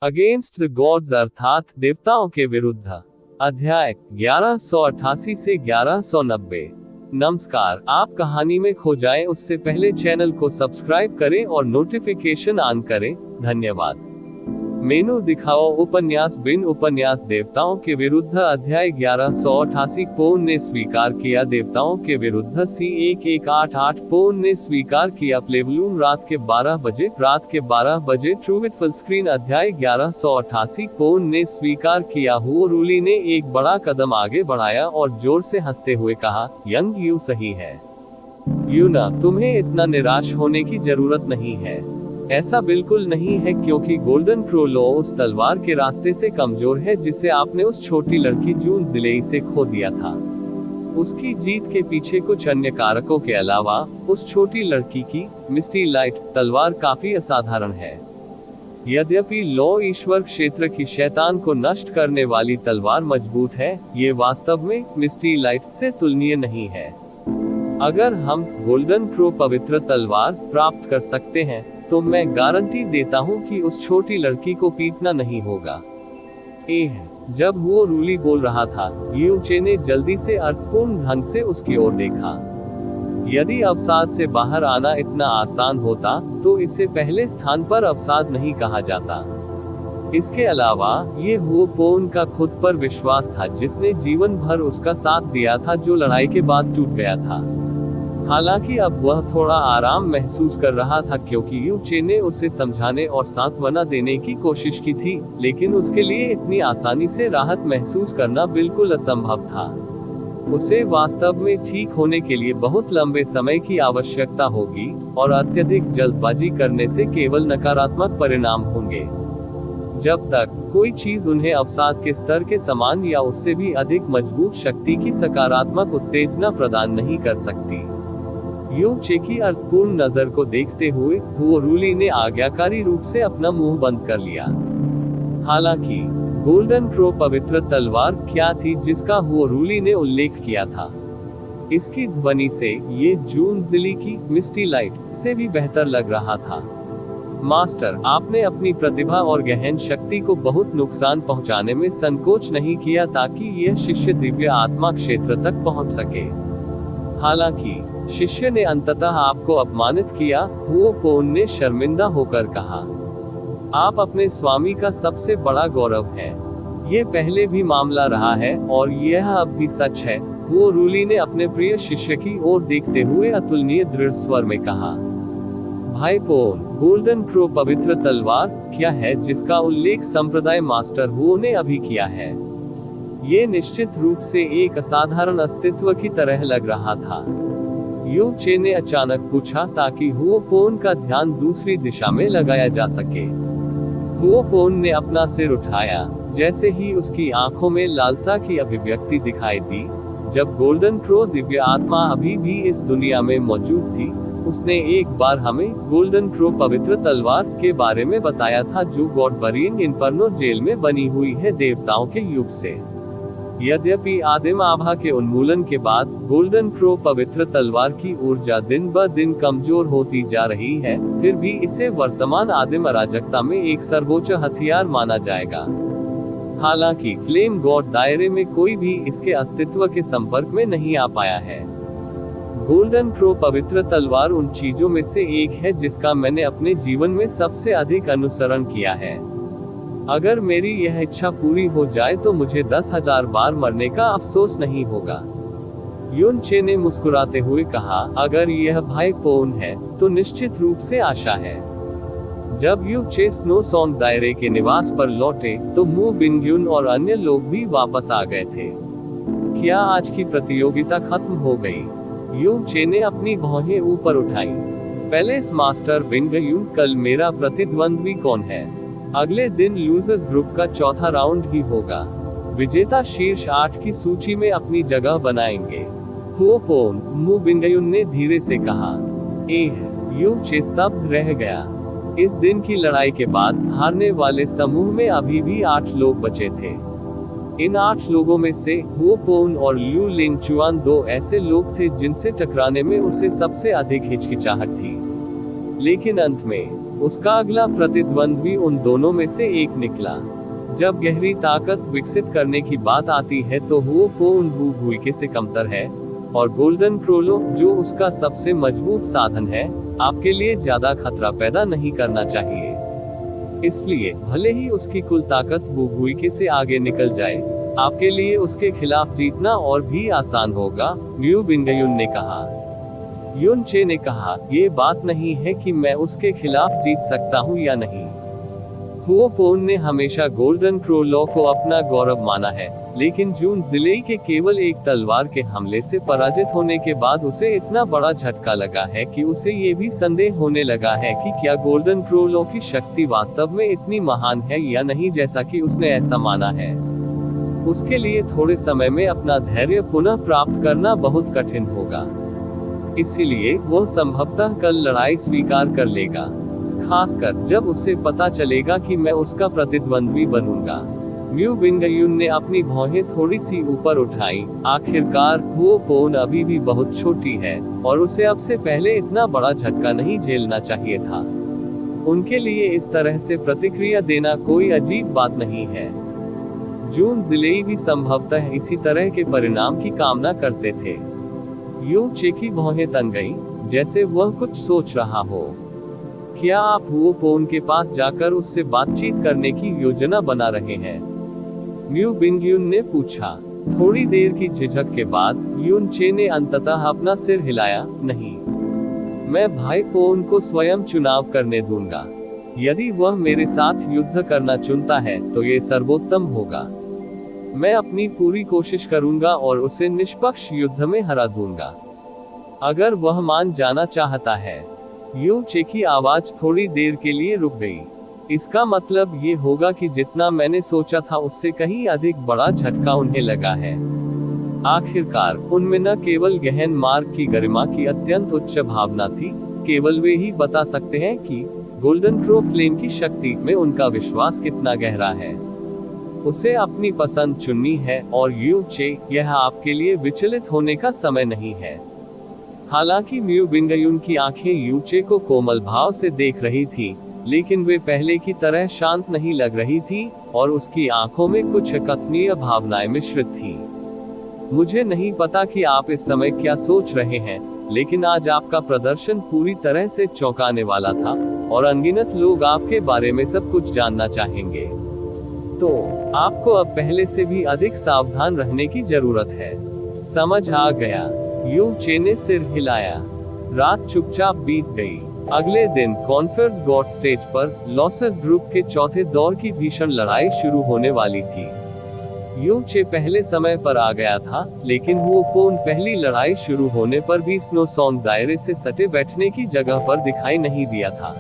Against the gods अर्थात देवताओं के विरुद्ध। अध्याय 1188 से 1190। नमस्कार, आप कहानी में खो जाएं उससे पहले चैनल को सब्सक्राइब करें और नोटिफिकेशन ऑन करें। धन्यवाद। मेनू दिखाओ उपन्यास बिन उपन्यास देवताओं के विरुद्ध अध्याय 1188। पोन ने स्वीकार किया देवताओं के विरुद्ध C1188। पोन ने स्वीकार किया प्लेबलूम रात के 12 बजे ट्रूविट फुल स्क्रीन अध्याय 1188। पोन ने स्वीकार किया हुओरूली ने एक बड़ा कदम आगे बढ़ाया और जोर से हंसते हुए कहा, यंग यू सही है। यूना, तुम्हें इतना निराश होने की जरूरत नहीं है। ऐसा बिल्कुल नहीं है, क्योंकि गोल्डन क्रो लो उस तलवार के रास्ते से कमजोर है जिसे आपने उस छोटी लड़की जून जिलेई से खो दिया था। उसकी जीत के पीछे कुछ अन्य कारकों के अलावा उस छोटी लड़की की मिस्टी लाइट तलवार काफी असाधारण है। यद्यपि लो ईश्वर क्षेत्र की शैतान को नष्ट करने वाली तलवार मजबूत है, ये वास्तव में मिस्टी लाइट से तुलनीय नहीं है। अगर हम गोल्डन क्रो पवित्र तलवार प्राप्त कर सकते हैं तो मैं गारंटी देता हूं कि उस छोटी लड़की को पीटना नहीं होगा। जब हुओरूली बोल रहा था, यूचे ने जल्दी से अर्थपूर्ण ढंग से उसकी ओर देखा। यदि अवसाद से बाहर आना इतना आसान होता तो इसे पहले स्थान पर अवसाद नहीं कहा जाता। इसके अलावा ये हुओपोन का खुद पर विश्वास था जिसने जीवन भर उसका साथ दिया था, जो लड़ाई के बाद टूट गया था। हालांकि अब वह थोड़ा आराम महसूस कर रहा था क्योंकि यूचे ने उसे समझाने और सांत्वना देने की कोशिश की थी, लेकिन उसके लिए इतनी आसानी से राहत महसूस करना बिल्कुल असंभव था। उसे वास्तव में ठीक होने के लिए बहुत लंबे समय की आवश्यकता होगी और अत्यधिक जल्दबाजी करने से केवल नकारात्मक परिणाम होंगे। जब तक कोई चीज उन्हें अवसाद के स्तर के समान या उससे भी अधिक मजबूत शक्ति की सकारात्मक उत्तेजना प्रदान नहीं कर सकती। यूचे की अर्थपूर्ण नजर को देखते हुए हुओरूली ने आज्ञाकारी रूप से अपना मुंह बंद कर लिया। हालांकि गोल्डन क्रो पवित्र तलवार क्या थी जिसका हुओरूली ने उल्लेख किया था? इसकी ध्वनि से ये जून जिली की मिस्टी लाइट से भी बेहतर लग रहा था। मास्टर, आपने अपनी प्रतिभा और गहन शक्ति को बहुत नुकसान पहुंचाने में संकोच नहीं किया ताकि यह शिष्य दिव्य आत्मा क्षेत्र तक पहुंच सके। हालांकि शिष्य ने अंततः आपको अपमानित किया, हुओपोन ने शर्मिंदा होकर कहा। आप अपने स्वामी का सबसे बड़ा गौरव है। ये पहले भी मामला रहा है और यह अब भी सच है, हुओरूली ने अपने प्रिय शिष्य की ओर देखते हुए अतुलनीय दृढ़ स्वर में कहा। भाई पोन, गोल्डन क्रो पवित्र तलवार क्या है जिसका उल्लेख संप्रदाय मास्टर हुओ ने अभी किया है? ये निश्चित रूप से एक असाधारण अस्तित्व की तरह लग रहा था। यूचे ने अचानक पूछा ताकि हुओपोन का ध्यान दूसरी दिशा में लगाया जा सके। हुओपोन ने अपना सिर उठाया। जैसे ही उसकी आंखों में लालसा की अभिव्यक्ति दिखाई दी, जब गोल्डन क्रो दिव्य आत्मा अभी भी इस दुनिया में मौजूद थी, उसने एक बार हमें गोल्डन क्रो पवित्र तलवार के बारे में बताया था जो गॉडबरियन इन्फर्नो जेल में बनी हुई है देवताओं के युग से। यद्यपि आदिम आभा के उन्मूलन के बाद गोल्डन क्रो पवित्र तलवार की ऊर्जा दिन ब दिन कमजोर होती जा रही है, फिर भी इसे वर्तमान आदिम अराजकता में एक सर्वोच्च हथियार माना जाएगा। हालांकि फ्लेम गॉड दायरे में कोई भी इसके अस्तित्व के संपर्क में नहीं आ पाया है। गोल्डन क्रो पवित्र तलवार उन चीजों में से एक है जिसका मैंने अपने जीवन में सबसे अधिक अनुसरण किया है। अगर मेरी यह इच्छा पूरी हो जाए तो मुझे 10,000 बार मरने का अफसोस नहीं होगा। यूनचे ने मुस्कुराते हुए कहा, अगर यह भाई पोन है तो निश्चित रूप से आशा है। जब यूचे स्नो सॉन्ग दायरे के निवास पर लौटे तो मू बिंग्युन और अन्य लोग भी वापस आ गए थे। क्या आज की प्रतियोगिता खत्म हो गई? यूचे ने अपनी भौहें ऊपर उठाई। पैलेस मास्टर बिंग्युन, कल मेरा प्रतिद्वंद्वी कौन है? अगले दिन लूजर्स ग्रुप का चौथा राउंड ही होगा। विजेता शीर्ष 8 की सूची में अपनी जगह बनाएंगे। हुओपोन, मू बिंग्युन ने धीरे से कहा। यूचे स्तब्ध रह गया। इस दिन की लड़ाई के बाद हारने वाले समूह में अभी भी 8 लोग बचे थे। इन 8 लोगों में से हुओपोन और ल्यू लिंगचुआन 2 ऐसे लोग थे जिनसे टकराने में उसे सबसे अधिक हिचकिचाहट थी। लेकिन अंत में उसका अगला प्रतिद्वंद्वी उन दोनों में से एक निकला। जब गहरी ताकत विकसित करने की बात आती है तो हुओ पोन वू गुइके से कमतर है, और गोल्डन क्रोलो, जो उसका सबसे मजबूत साधन है, आपके लिए ज्यादा खतरा पैदा नहीं करना चाहिए। इसलिए भले ही उसकी कुल ताकत वू गुइके से आगे निकल जाए, आपके लिए उसके खिलाफ जीतना और भी आसान होगा, ल्यू बिंगयुन ने कहा। युन चे ने कहा, ये बात नहीं है कि मैं उसके खिलाफ जीत सकता हूँ या नहीं। हुओ पोन ने हमेशा गोल्डन क्रोलो को अपना गौरव माना है, लेकिन जून जिले के केवल एक तलवार के हमले से पराजित होने के बाद उसे इतना बड़ा झटका लगा है कि उसे ये भी संदेह होने लगा है कि क्या गोल्डन क्रोलो की शक्ति वास्तव में इतनी महान है या नहीं, जैसा कि उसने ऐसा माना है। उसके लिए थोड़े समय में अपना धैर्य पुनः प्राप्त करना बहुत कठिन होगा। इसीलिए वह संभवतः कल लड़ाई स्वीकार कर लेगा, खासकर जब उसे पता चलेगा कि मैं उसका प्रतिद्वंद्वी बनूंगा। म्यू बिंगयुन ने अपनी भौहें थोड़ी सी ऊपर उठाई। आखिरकार हुओ पोन अभी भी बहुत छोटी है, और उसे अब से पहले इतना बड़ा झटका नहीं झेलना चाहिए था। उनके लिए इस तरह से प्रतिक्रिया देना कोई अजीब बात नहीं है। जून जिले भी संभवतः इसी तरह के परिणाम की कामना करते थे। यू चे की भौहें तन गईं, जैसे वह कुछ सोच रहा हो। क्या आप हुओ पोन के पास जाकर उससे बातचीत करने की योजना बना रहे हैं? म्यू बिंगयुन ने पूछा। थोड़ी देर की झिझक के बाद युन चे ने अंततः अपना सिर हिलाया, नहीं, मैं भाई पोन को स्वयं चुनाव करने दूंगा। यदि वह मेरे साथ युद्ध करना चुनता है तो ये सर्वोत्तम होगा। मैं अपनी पूरी कोशिश करूंगा और उसे निष्पक्ष युद्ध में हरा दूंगा। अगर वह मान जाना चाहता है। यू चे की आवाज थोड़ी देर के लिए रुक गई। इसका मतलब ये होगा कि जितना मैंने सोचा था उससे कहीं अधिक बड़ा झटका उन्हें लगा है। आखिरकार उनमें न केवल गहन मार्ग की गरिमा की अत्यंत उच्च भावना थी, केवल वे ही बता सकते हैं कि गोल्डन क्रो फ्लेम की शक्ति में उनका विश्वास कितना गहरा है। उसे अपनी पसंद चुननी है, और यू चे, यह आपके लिए विचलित होने का समय नहीं है। हालांकि म्यू बिंगयुन की आंखें यू चे को कोमल भाव से देख रही थी, लेकिन वे पहले की तरह शांत नहीं लग रही थी, और उसकी आंखों में कुछ अकथनीय भावनाएं मिश्रित थी। मुझे नहीं पता कि आप इस समय क्या सोच रहे हैं, लेकिन आज आपका प्रदर्शन पूरी तरह से चौंकाने वाला था, और अनगिनत लोग आपके बारे में सब कुछ जानना चाहेंगे। तो आपको अब पहले से भी अधिक सावधान रहने की जरूरत है। समझ आ गया, यू चे ने सिर हिलाया। रात चुपचाप बीत गई। अगले दिन कॉन्फर्ड गॉड स्टेज पर लॉसेस ग्रुप के चौथे दौर की भीषण लड़ाई शुरू होने वाली थी। यू चे पहले समय पर आ गया था, लेकिन हुओ पोन पहली लड़ाई शुरू होने पर भी स्नो सॉन्ग दायरे से सटे बैठने की जगह पर दिखाई नहीं दिया था।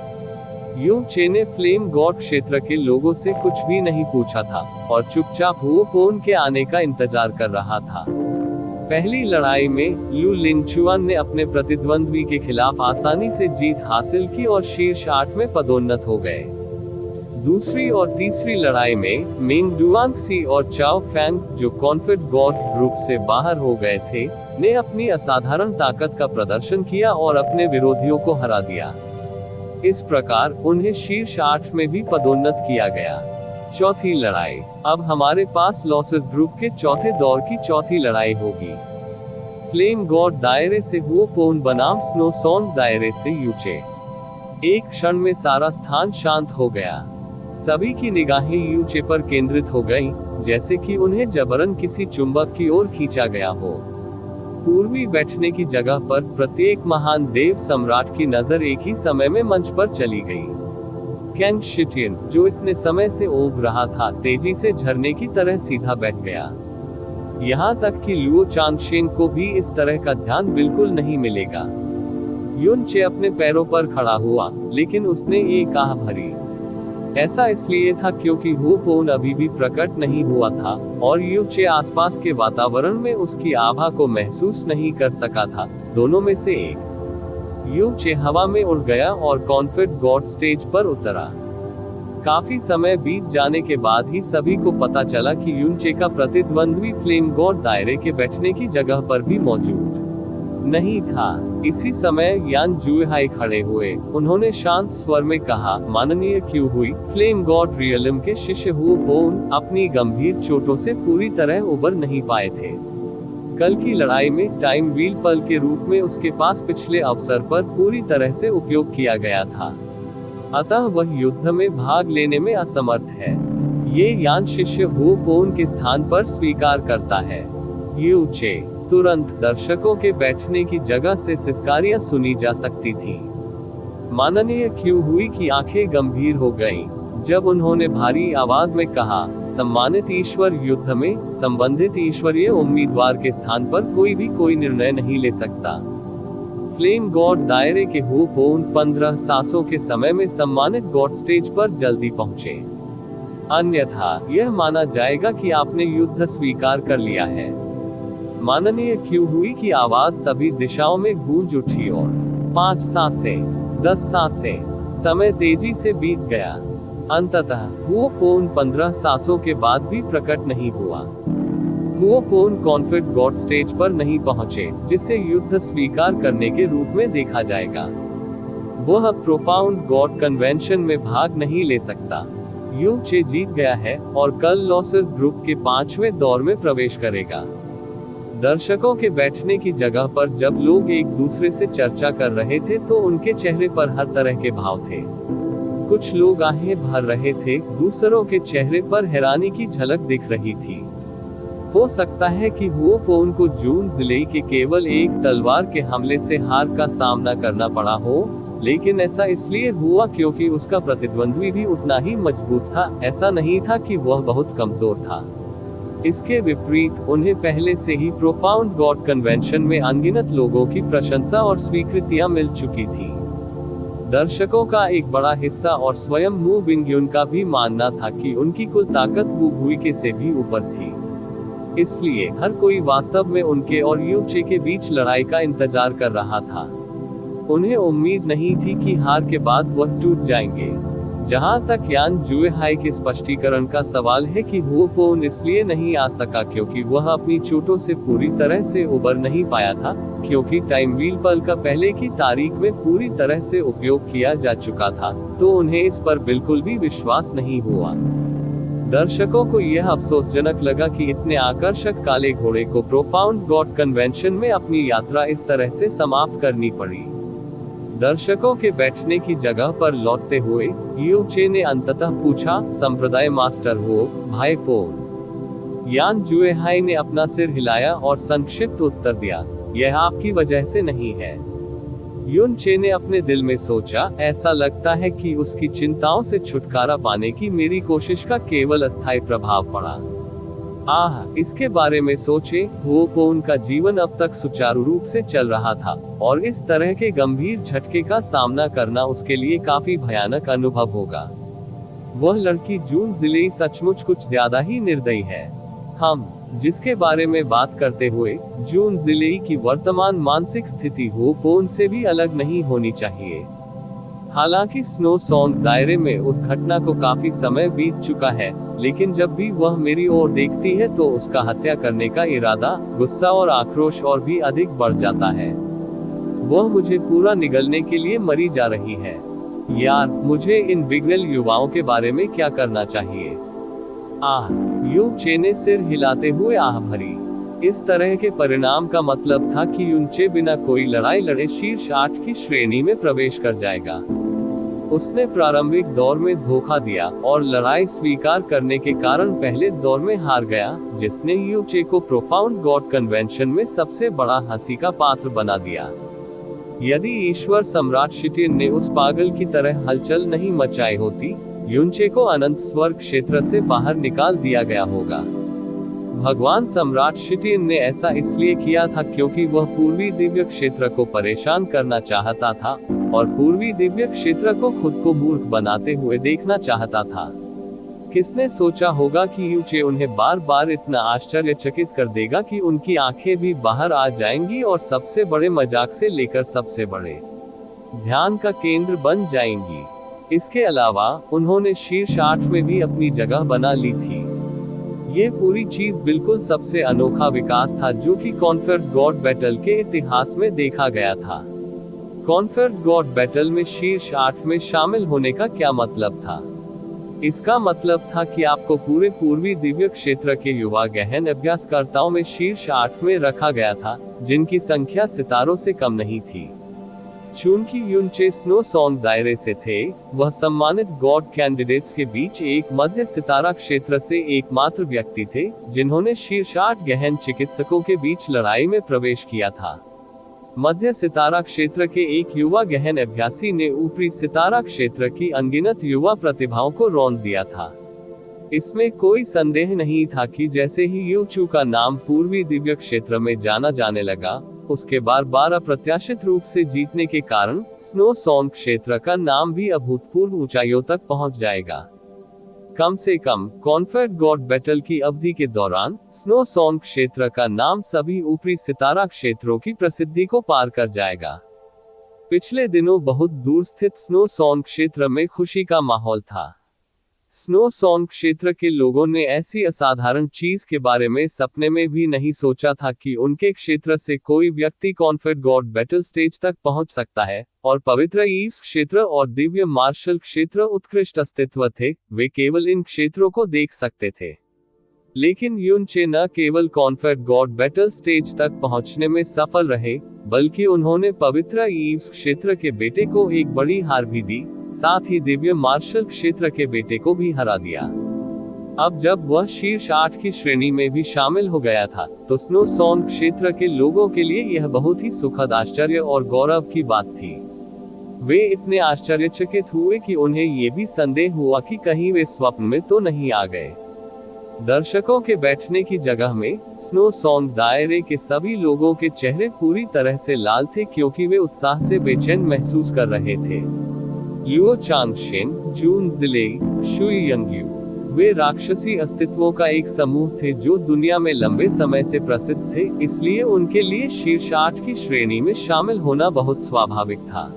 यू चे ने फ्लेम गॉड क्षेत्र के लोगों से कुछ भी नहीं पूछा था, और चुपचाप हुओ पोन के आने का इंतजार कर रहा था। पहली लड़ाई में लू लिनचुआन ने अपने प्रतिद्वंद्वी के खिलाफ आसानी से जीत हासिल की और शीर्ष 8 में पदोन्नत हो गए। दूसरी और तीसरी लड़ाई में मेंग डुआंगसी और चाओ फैंग, जो कॉन्फेड गॉड्स ग्रुप से बाहर हो गए थे, ने अपनी असाधारण ताकत का प्रदर्शन किया और अपने विरोधियों को हरा दिया। इस प्रकार उन्हें शीर्ष 8 में भी पदोन्नत किया गया। चौथी लड़ाई। अब हमारे पास लॉसेस ग्रुप के चौथे दौर की चौथी लड़ाई होगी। फ्लेम गॉड दायरे से हुओ पोन बनाम स्नो सॉन्ग दायरे से यू चे। एक क्षण में सारा स्थान शांत हो गया। सभी की निगाहें यू चे पर केंद्रित हो गईं, जैसे कि उन्हें जबरन किसी चुंबक की ओर खींचा गया हो। पूर्वी बैठने की जगह पर प्रत्येक महान देव सम्राट की नजर एक ही समय में मंच पर चली गई। कैंग शिटियन, जो इतने समय से ओघ रहा था, तेजी से झरने की तरह सीधा बैठ गया। यहाँ तक कि लुओ चांगशेन को भी इस तरह का ध्यान बिल्कुल नहीं मिलेगा। युन चे अपने पैरों पर खड़ा हुआ, लेकिन उसने एक आह भरी। ऐसा इसलिए था क्योंकि हुओ पोन अभी भी प्रकट नहीं हुआ था, और यू चे आसपास के वातावरण में उसकी आभा को महसूस नहीं कर सका था। दोनों में से एक। यू चे हवा में उड़ गया और कॉन्फेड गॉड स्टेज पर उतरा। काफी समय बीत जाने के बाद ही सभी को पता चला कि युन चे का प्रतिद्वंद्वी फ्लेम गॉड दायरे के बैठने की जगह पर भी मौजूद नहीं था। इसी समय यान जुएहाई खड़े हुए। उन्होंने शांत स्वर में कहा, माननीय क्यू हुई, फ्लेम गॉड रियलम के शिष्य हुओ पोन अपनी गंभीर चोटों से पूरी तरह उबर नहीं पाए थे। कल की लड़ाई में टाइम व्हील पल के रूप में उसके पास पिछले अवसर पर पूरी तरह से उपयोग किया गया था, अतः वह युद्ध में भाग लेने में असमर्थ है। ये यान शिष्य हुओ पोन के स्थान पर स्वीकार करता है। यू चे। तुरंत दर्शकों के बैठने की जगह से सिसकारियां सुनी जा सकती थी। माननीय क्यू हुई की आंखें गंभीर हो गईं, जब उन्होंने भारी आवाज में कहा, सम्मानित ईश्वर, युद्ध में संबंधित ईश्वरीय उम्मीदवार के स्थान पर कोई भी कोई निर्णय नहीं ले सकता। फ्लेम गॉड दायरे के हुओ पोन 15 सांसों के समय में सम्मानित गॉड स्टेज पर जल्दी पहुंचे, अन्यथा यह माना जाएगा कि आपने युद्ध स्वीकार कर लिया है। माननीय क्यू हुई की आवाज सभी दिशाओं में गूंज उठी और 5 सांसें, 10 सांसें, समय तेजी से बीत गया। अंततः हुओ पोन 15 सांसों के बाद भी प्रकट नहीं हुआ। हुओ पोन कॉन्फिड गॉड स्टेज पर नहीं पहुंचे, जिसे युद्ध स्वीकार करने के रूप में देखा जाएगा। वह प्रोफाउंड गॉड कन्वेंशन में भाग नहीं ले सकता। यू चे जीत गया है और कल लॉसेस ग्रुप के 5वें दौर में प्रवेश करेगा। दर्शकों के बैठने की जगह पर जब लोग एक दूसरे से चर्चा कर रहे थे तो उनके चेहरे पर हर तरह के भाव थे। कुछ लोग आहें भर रहे थे, दूसरों के चेहरे पर हैरानी की झलक दिख रही थी। हो सकता है कि हुओ पोन को जून जिले के केवल एक तलवार के हमले से हार का सामना करना पड़ा हो, लेकिन ऐसा इसलिए हुआ क्योंकि उसका प्रतिद्वंद्वी भी उतना ही मजबूत था। ऐसा नहीं था कि वह बहुत कमजोर था। इसके विपरीत उन्हें पहले से ही प्रोफाउंड गॉड कन्वेंशन में अनगिनत लोगों की प्रशंसा और स्वीकृतियां मिल चुकी थी। दर्शकों का एक बड़ा हिस्सा और स्वयं मू बिंग्युन का भी मानना था कि उनकी कुल ताकत वू भुइके से भी ऊपर थी। इसलिए हर कोई वास्तव में उनके और यू चे के बीच लड़ाई का इंतजार कर रहा था। उन्हें उम्मीद नहीं थी कि हार के बाद वह टूट जाएंगे। जहां तक यान जुएहाई के स्पष्टीकरण का सवाल है कि हुओ पोन इसलिए नहीं आ सका क्योंकि वह अपनी चोटों से पूरी तरह से उबर नहीं पाया था, क्योंकि टाइम व्हील पल का पहले की तारीख में पूरी तरह से उपयोग किया जा चुका था, तो उन्हें इस पर बिल्कुल भी विश्वास नहीं हुआ। दर्शकों को यह अफसोसजनक लगा कि इतने आकर्षक काले घोड़े को प्रोफाउंड गॉड कन्वेंशन में अपनी यात्रा इस तरह से समाप्त करनी पड़ी। दर्शकों के बैठने की जगह पर लौटते हुए यू चे ने अंततः पूछा, संप्रदाय मास्टर हो भाई पोन। यान जुएहाई ने अपना सिर हिलाया और संक्षिप्त उत्तर दिया, यह आपकी वजह से नहीं है। युन चे ने अपने दिल में सोचा, ऐसा लगता है कि उसकी चिंताओं से छुटकारा पाने की मेरी कोशिश का केवल अस्थायी प्रभाव पड़ा। इसके बारे में सोचे, हुओ पोन का जीवन अब तक सुचारू रूप से चल रहा था और इस तरह के गंभीर झटके का सामना करना उसके लिए काफी भयानक अनुभव होगा। वह लड़की जून जिले सचमुच कुछ ज्यादा ही निर्दयी है। हम जिसके बारे में बात करते हुए, जून जिले की वर्तमान मानसिक स्थिति हुओ पोन से भी अलग नहीं होनी चाहिए। हालांकि स्नो सॉन्ग दायरे में उस घटना को काफी समय बीत चुका है, लेकिन जब भी वह मेरी ओर देखती है तो उसका हत्या करने का इरादा, गुस्सा और आक्रोश और भी अधिक बढ़ जाता है। वह मुझे पूरा निगलने के लिए मरी जा रही है। यार, मुझे इन बिगड़ेल युवाओं के बारे में क्या करना चाहिए? यू चे ने सिर हिलाते हुए आह भरी। इस तरह के परिणाम का मतलब था कि युनचे बिना कोई लड़ाई लड़े शीर्ष 8 की श्रेणी में प्रवेश कर जाएगा। उसने प्रारंभिक दौर में धोखा दिया और लड़ाई स्वीकार करने के कारण पहले दौर में हार गया, जिसने यू चे को प्रोफाउंड गॉड कन्वेंशन में सबसे बड़ा हंसी का पात्र बना दिया। यदि ईश्वर सम्राट शिटिन ने उस पागल की तरह हलचल नहीं मचाई होती, युनचे को अनंत स्वर्ग क्षेत्र से बाहर निकाल दिया गया होगा। भगवान सम्राट शिटिन ने ऐसा इसलिए किया था क्योंकि वह पूर्वी दिव्य क्षेत्र को परेशान करना चाहता था और पूर्वी दिव्य क्षेत्र को खुद को मूर्ख बनाते हुए देखना चाहता था। किसने सोचा होगा कि यूचे उन्हें बार बार इतना आश्चर्यचकित कर देगा कि उनकी आंखें भी बाहर आ जाएंगी और सबसे बड़े मजाक से लेकर सबसे बड़े ध्यान का केंद्र बन जाएंगी। इसके अलावा उन्होंने शीर्ष 8 में भी अपनी जगह बना ली थी। ये पूरी चीज बिल्कुल सबसे अनोखा विकास था जो कि कॉन्क्वेस्ट गॉड बैटल के इतिहास में देखा गया था। कॉन्क्वेस्ट गॉड बैटल में शीर्ष 8 में शामिल होने का क्या मतलब था? इसका मतलब था कि आपको पूरे पूर्वी दिव्य क्षेत्र के युवा गहन अभ्यासकर्ताओं में शीर्ष 8 में रखा गया था, जिनकी संख्या सितारों से कम नहीं थी। चूंकि यूनचे स्नो सॉन्ग दायरे से थे, वह सम्मानित गॉड कैंडिडेट्स के बीच एक मध्य सितारा क्षेत्र से एकमात्र व्यक्ति थे जिन्होंने शीर्ष 8 गहन चिकित्सकों के बीच लड़ाई में प्रवेश किया था। मध्य सितारा क्षेत्र के एक युवा गहन अभ्यासी ने ऊपरी सितारा क्षेत्र की अनगिनत युवा प्रतिभाओं को रौंद दिया था। इसमें कोई संदेह नहीं था कि जैसे ही यूचू का नाम पूर्वी दिव्य क्षेत्र में जाना जाने लगा, उसके बार अप्रत्याशित रूप से जीतने के कारण स्नो सॉन्ग क्षेत्र का नाम भी अभूतपूर्व ऊंचाइयों तक पहुंच जाएगा। कम से कम कॉन्क्वेस्ट गॉड बैटल की अवधि के दौरान स्नो सॉन्ग क्षेत्र का नाम सभी ऊपरी सितारा क्षेत्रों की प्रसिद्धि को पार कर जाएगा। पिछले दिनों बहुत दूर स्थित स्नो सॉन्ग क्षेत्र में खुशी का माहौल था। स्नो सॉन्ग क्षेत्र के लोगों ने ऐसी असाधारण चीज के बारे में सपने में भी नहीं सोचा था कि उनके क्षेत्र से कोई व्यक्ति कॉन्क्वेस्ट गॉड बैटल स्टेज तक पहुंच सकता है, और पवित्र ईस्ट क्षेत्र और दिव्य मार्शल क्षेत्र उत्कृष्ट अस्तित्व थे, वे केवल इन क्षेत्रों को देख सकते थे। लेकिन यूनचे न केवल कॉन्क्वेस्ट गॉड बैटल स्टेज तक पहुंचने में सफल रहे, बल्कि उन्होंने पवित्र ईस्ट क्षेत्र के बेटे को एक बड़ी हार भी दी, साथ ही दिव्य मार्शल क्षेत्र के बेटे को भी हरा दिया। अब जब वह शीर्ष 8 की श्रेणी में भी शामिल हो गया था, तो स्नो सॉन्ग क्षेत्र के लोगों के लिए यह बहुत ही सुखद आश्चर्य और गौरव की बात थी। वे इतने आश्चर्यचकित हुए कि उन्हें ये भी संदेह हुआ कि कहीं वे स्वप्न में तो नहीं आ गए। दर्शकों के बैठने की जगह में स्नो सॉन्ग दायरे के सभी लोगों के चेहरे पूरी तरह से लाल थे, क्योंकि वे उत्साह से बेचैन महसूस कर रहे थे। लियो चांगशेन, जून जिलेई, शुई यंगयू, वे राक्षसी अस्तित्वों का एक समूह थे जो दुनिया में लंबे समय से प्रसिद्ध थे, इसलिए उनके लिए शीर्ष 8 की श्रेणी में शामिल होना बहुत स्वाभाविक था।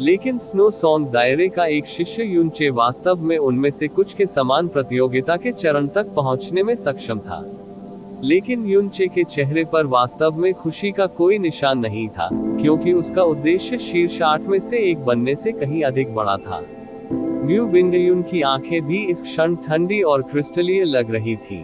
लेकिन स्नो सॉन्ग दायरे का एक शिष्य यूनचे वास्तव में उनमें से कुछ के समान प्रतियोगिता के चरण तक पहुंचने में सक्षम था। लेकिन यूनचे के चेहरे पर वास्तव में खुशी का कोई निशान नहीं था, क्योंकि उसका उद्देश्य शीर्ष 8 में से एक बनने से कहीं अधिक बड़ा था। म्यू बिंगयून की आंखें भी इस क्षण ठंडी और क्रिस्टलीय लग रही थी।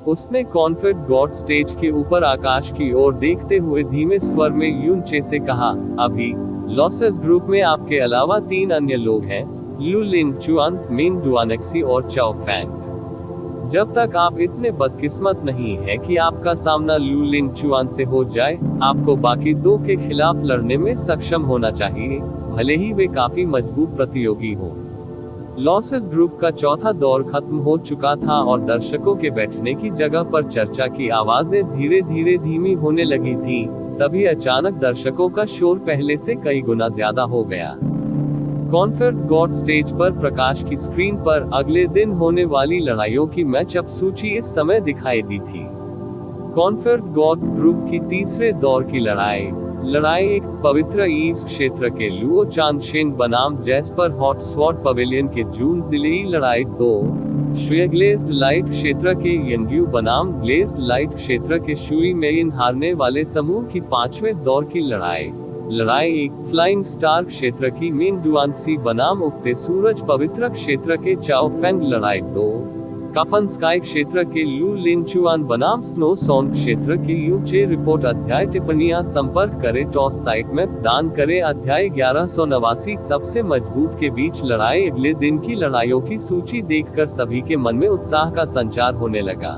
उसने कॉन्क्वेस्ट गॉड स्टेज के ऊपर आकाश की ओर देखते हुए धीमे स्वर में यूनचे से कहा, अभी लॉसेस ग्रुप में आपके अलावा 3 अन्य लोग हैं, लू लिन चुआन, मिन डुआनेक्सी और चाओ फैंग। जब तक आप इतने बदकिस्मत नहीं हैं कि आपका सामना लू लिन चुआन से हो जाए, आपको बाकी 2 के खिलाफ लड़ने में सक्षम होना चाहिए, भले ही वे काफी मजबूत प्रतियोगी हो। लॉसेस ग्रुप का चौथा दौर खत्म हो चुका था और दर्शकों के बैठने की जगह पर चर्चा की आवाजें धीरे धीरे धीमी होने लगी थी। तभी अचानक दर्शकों का शोर पहले से कई गुना ज्यादा हो गया। कॉन्क्वेस्ट गॉड स्टेज पर प्रकाश की स्क्रीन पर अगले दिन होने वाली लड़ाइयों की मैचअप सूची इस समय दिखाई दी थी। कॉन्क्वेस्ट गॉड्स ग्रुप की तीसरे दौर की लड़ाई एक पवित्र ईस्ट क्षेत्र के लुओ चांगशेन बनाम जैस्पर हॉट स्वॉर्ड पवेलियन के जून जिलेई लड़ाई 2, ग्लेज्ड लाइट क्षेत्र के यंगयू बनाम ग्लेज्ड लाइट क्षेत्र के शुई मेइन हारने वाले समूह की 5वें दौर की लड़ाई 1, फ्लाइंग स्टार क्षेत्र की मिन डुआनेक्सी बनाम उगते सूरज पवित्र क्षेत्र के चाओ फैंग लड़ाई 2, कफन स्काई क्षेत्र के लू लिन चुआन बनाम स्नो सॉन्ग क्षेत्र के यूचे रिपोर्ट अध्याय टिप्पणियां संपर्क करें टॉस साइट में दान करें अध्याय 1189 सबसे मजबूत के बीच लड़ाई। अगले दिन की लड़ाइयों की सूची देखकर सभी के मन में उत्साह का संचार होने लगा।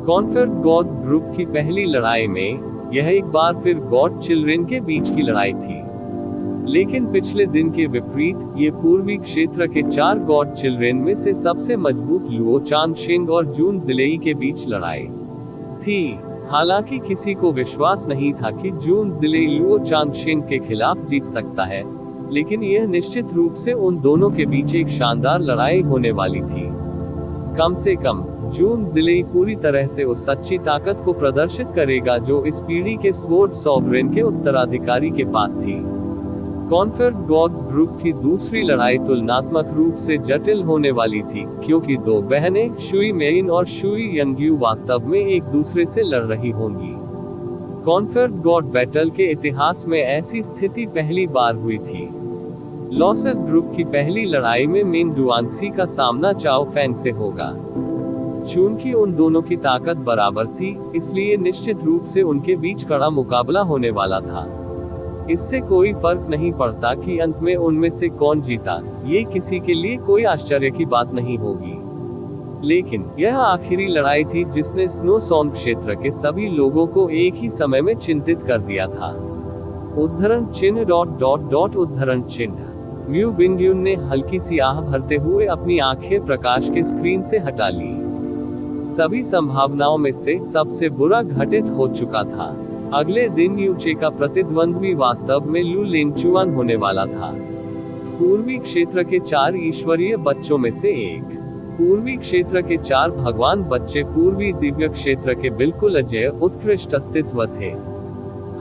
कॉन्क्वेस्ट गॉड्स ग्रुप की पहली लड़ाई में यह एक बार फिर गॉड चिल्ड्रेन के बीच की लड़ाई थी, लेकिन पिछले दिन के विपरीत ये पूर्वी क्षेत्र के 4 गॉड चिल्ड्रेन में से सबसे मजबूत लुओ चांगशेन और जून जिलेई के बीच लड़ाई थी। हालांकि किसी को विश्वास नहीं था कि जून जिलेई लुओ चांगशेन के खिलाफ जीत सकता है, लेकिन यह निश्चित रूप से उन दोनों के बीच एक शानदार लड़ाई होने वाली थी। कम से कम जून जिलेई पूरी तरह से उस सच्ची ताकत को प्रदर्शित करेगा जो इस पीढ़ी के स्वॉर्ड सॉवरेन के उत्तराधिकारी के पास थी। कॉन्फर्ड गॉड्स ग्रुप की दूसरी लड़ाई तुलनात्मक रूप से जटिल होने वाली थी, क्योंकि दो बहनें शुई मेइन और शुई यंग्यू वास्तव में एक दूसरे से लड़ रही होंगी। कॉन्फर्ड गॉड बैटल के इतिहास में ऐसी स्थिति पहली बार हुई थी। लॉसेस ग्रुप की पहली लड़ाई में मेन डुआंगसी का सामना चाओ फैंग से होगा। चूंकि उन दोनों की ताकत बराबर थी, इसलिए निश्चित रूप से उनके बीच कड़ा मुकाबला होने वाला था। इससे कोई फर्क नहीं पड़ता कि अंत में उनमें से कौन जीता, ये किसी के लिए कोई आश्चर्य की बात नहीं होगी। लेकिन यह आखिरी लड़ाई थी जिसने स्नो सॉन्ग क्षेत्र के सभी लोगों को एक ही समय में चिंतित कर दिया था। उद्धरण चिन्ह उद्धरण चिन्ह। म्यू बिंगयुन ने हल्की सी आह भरते हुए अपनी आंखें प्रकाश के स्क्रीन से हटा ली। सभी संभावनाओं में से सबसे बुरा घटित हो चुका था। अगले दिन यूचे का प्रतिद्वंद्वी वास्तव में लू लिंगचुआन होने वाला था। पूर्वी क्षेत्र के 4 ईश्वरीय बच्चों में से एक। पूर्वी क्षेत्र के 4 भगवान बच्चे पूर्वी दिव्य क्षेत्र के बिल्कुल अजेय उत्कृष्ट अस्तित्व थे।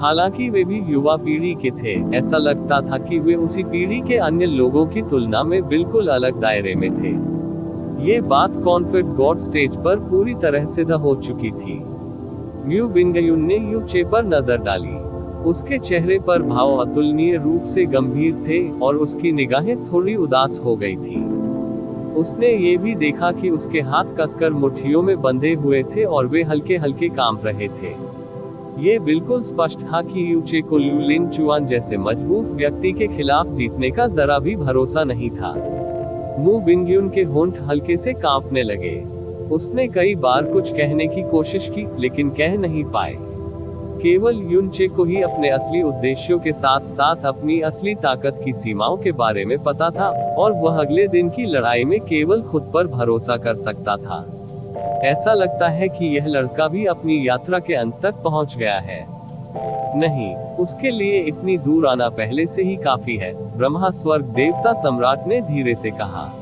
हालांकि वे भी युवा पीढ़ी के थे, ऐसा लगता था कि वे उसी पीढ़ी के अन्य लोगों की तुलना में बिल्कुल अलग दायरे में थे। ये बात कॉन्फर्ड गॉड स्टेज पर पूरी तरह सिद्ध हो चुकी थी। म्यू बिंगयुन ने यूचे पर नजर डाली। उसके चेहरे पर भाव अतुलनीय रूप से गंभीर थे और उसकी निगाहें थोड़ी उदास हो गई थी। उसने ये भी देखा कि उसके हाथ कसकर मुट्ठियों में बंधे हुए थे और वे हल्के हल्के कांप रहे थे। ये बिल्कुल स्पष्ट था कि यूचे को लू लिंगचुआन जैसे मजबूत व्यक्ति के खिलाफ जीतने का जरा भी भरोसा नहीं था। मू बिंगयुन के होंठ हल्के से कांपने लगे। उसने कई बार कुछ कहने की कोशिश की, लेकिन कह नहीं पाए। केवल यूनचे को ही अपने असली उद्देश्यों के साथ साथ अपनी असली ताकत की सीमाओं के बारे में पता था, और वह अगले दिन की लड़ाई में केवल खुद पर भरोसा कर सकता था। ऐसा लगता है कि यह लड़का भी अपनी यात्रा के अंत तक पहुंच गया है। नहीं, उसके लिए इतनी दूर आना पहले से ही काफी है, ब्रह्मा स्वर्ग देवता सम्राट ने धीरे से कहा।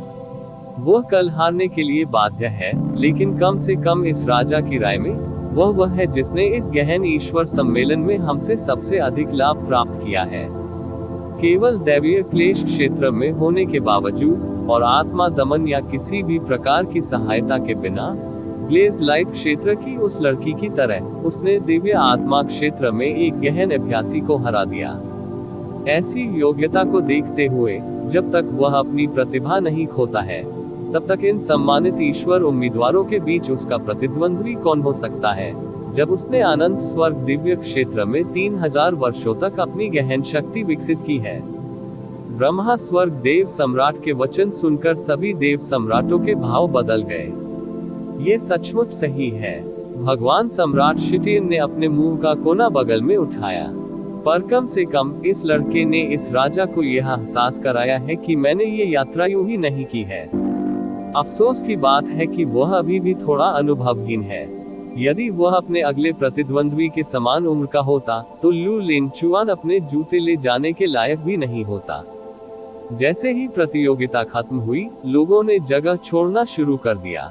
वह कल हारने के लिए बाध्य है, लेकिन कम से कम इस राजा की राय में वह है जिसने इस गहन ईश्वर सम्मेलन में हमसे सबसे अधिक लाभ प्राप्त किया है। केवल दैवीय क्लेश क्षेत्र में होने के बावजूद और आत्मा दमन या किसी भी प्रकार की सहायता के बिना, ब्लेज लाइट क्षेत्र की उस लड़की की तरह उसने दिव्य आत्मा क्षेत्र में एक गहन अभ्यासी को हरा दिया। ऐसी योग्यता को देखते हुए, जब तक वह अपनी प्रतिभा नहीं खोता है, तब तक इन सम्मानित ईश्वर उम्मीदवारों के बीच उसका प्रतिद्वंद्वी कौन हो सकता है, जब उसने अनंत स्वर्ग दिव्य क्षेत्र में 3000 वर्षों तक अपनी गहन शक्ति विकसित की है। ब्रह्मा स्वर्ग देव सम्राट के वचन सुनकर सभी देव सम्राटों के भाव बदल गए। ये सचमुच सही है। भगवान सम्राट शिटियन ने अपने मुंह का कोना बगल में उठाया। पर कम से कम इस लड़के ने इस राजा को यह एहसास कराया है कि मैंने ये यात्रा यूं ही नहीं की है। अफसोस की बात है कि वह अभी भी थोड़ा अनुभवहीन है। यदि वह अपने अगले प्रतिद्वंद्वी के समान उम्र का होता, तो लू लिंगचुआन अपने जूते ले जाने के लायक भी नहीं होता। जैसे ही प्रतियोगिता खत्म हुई, लोगों ने जगह छोड़ना शुरू कर दिया।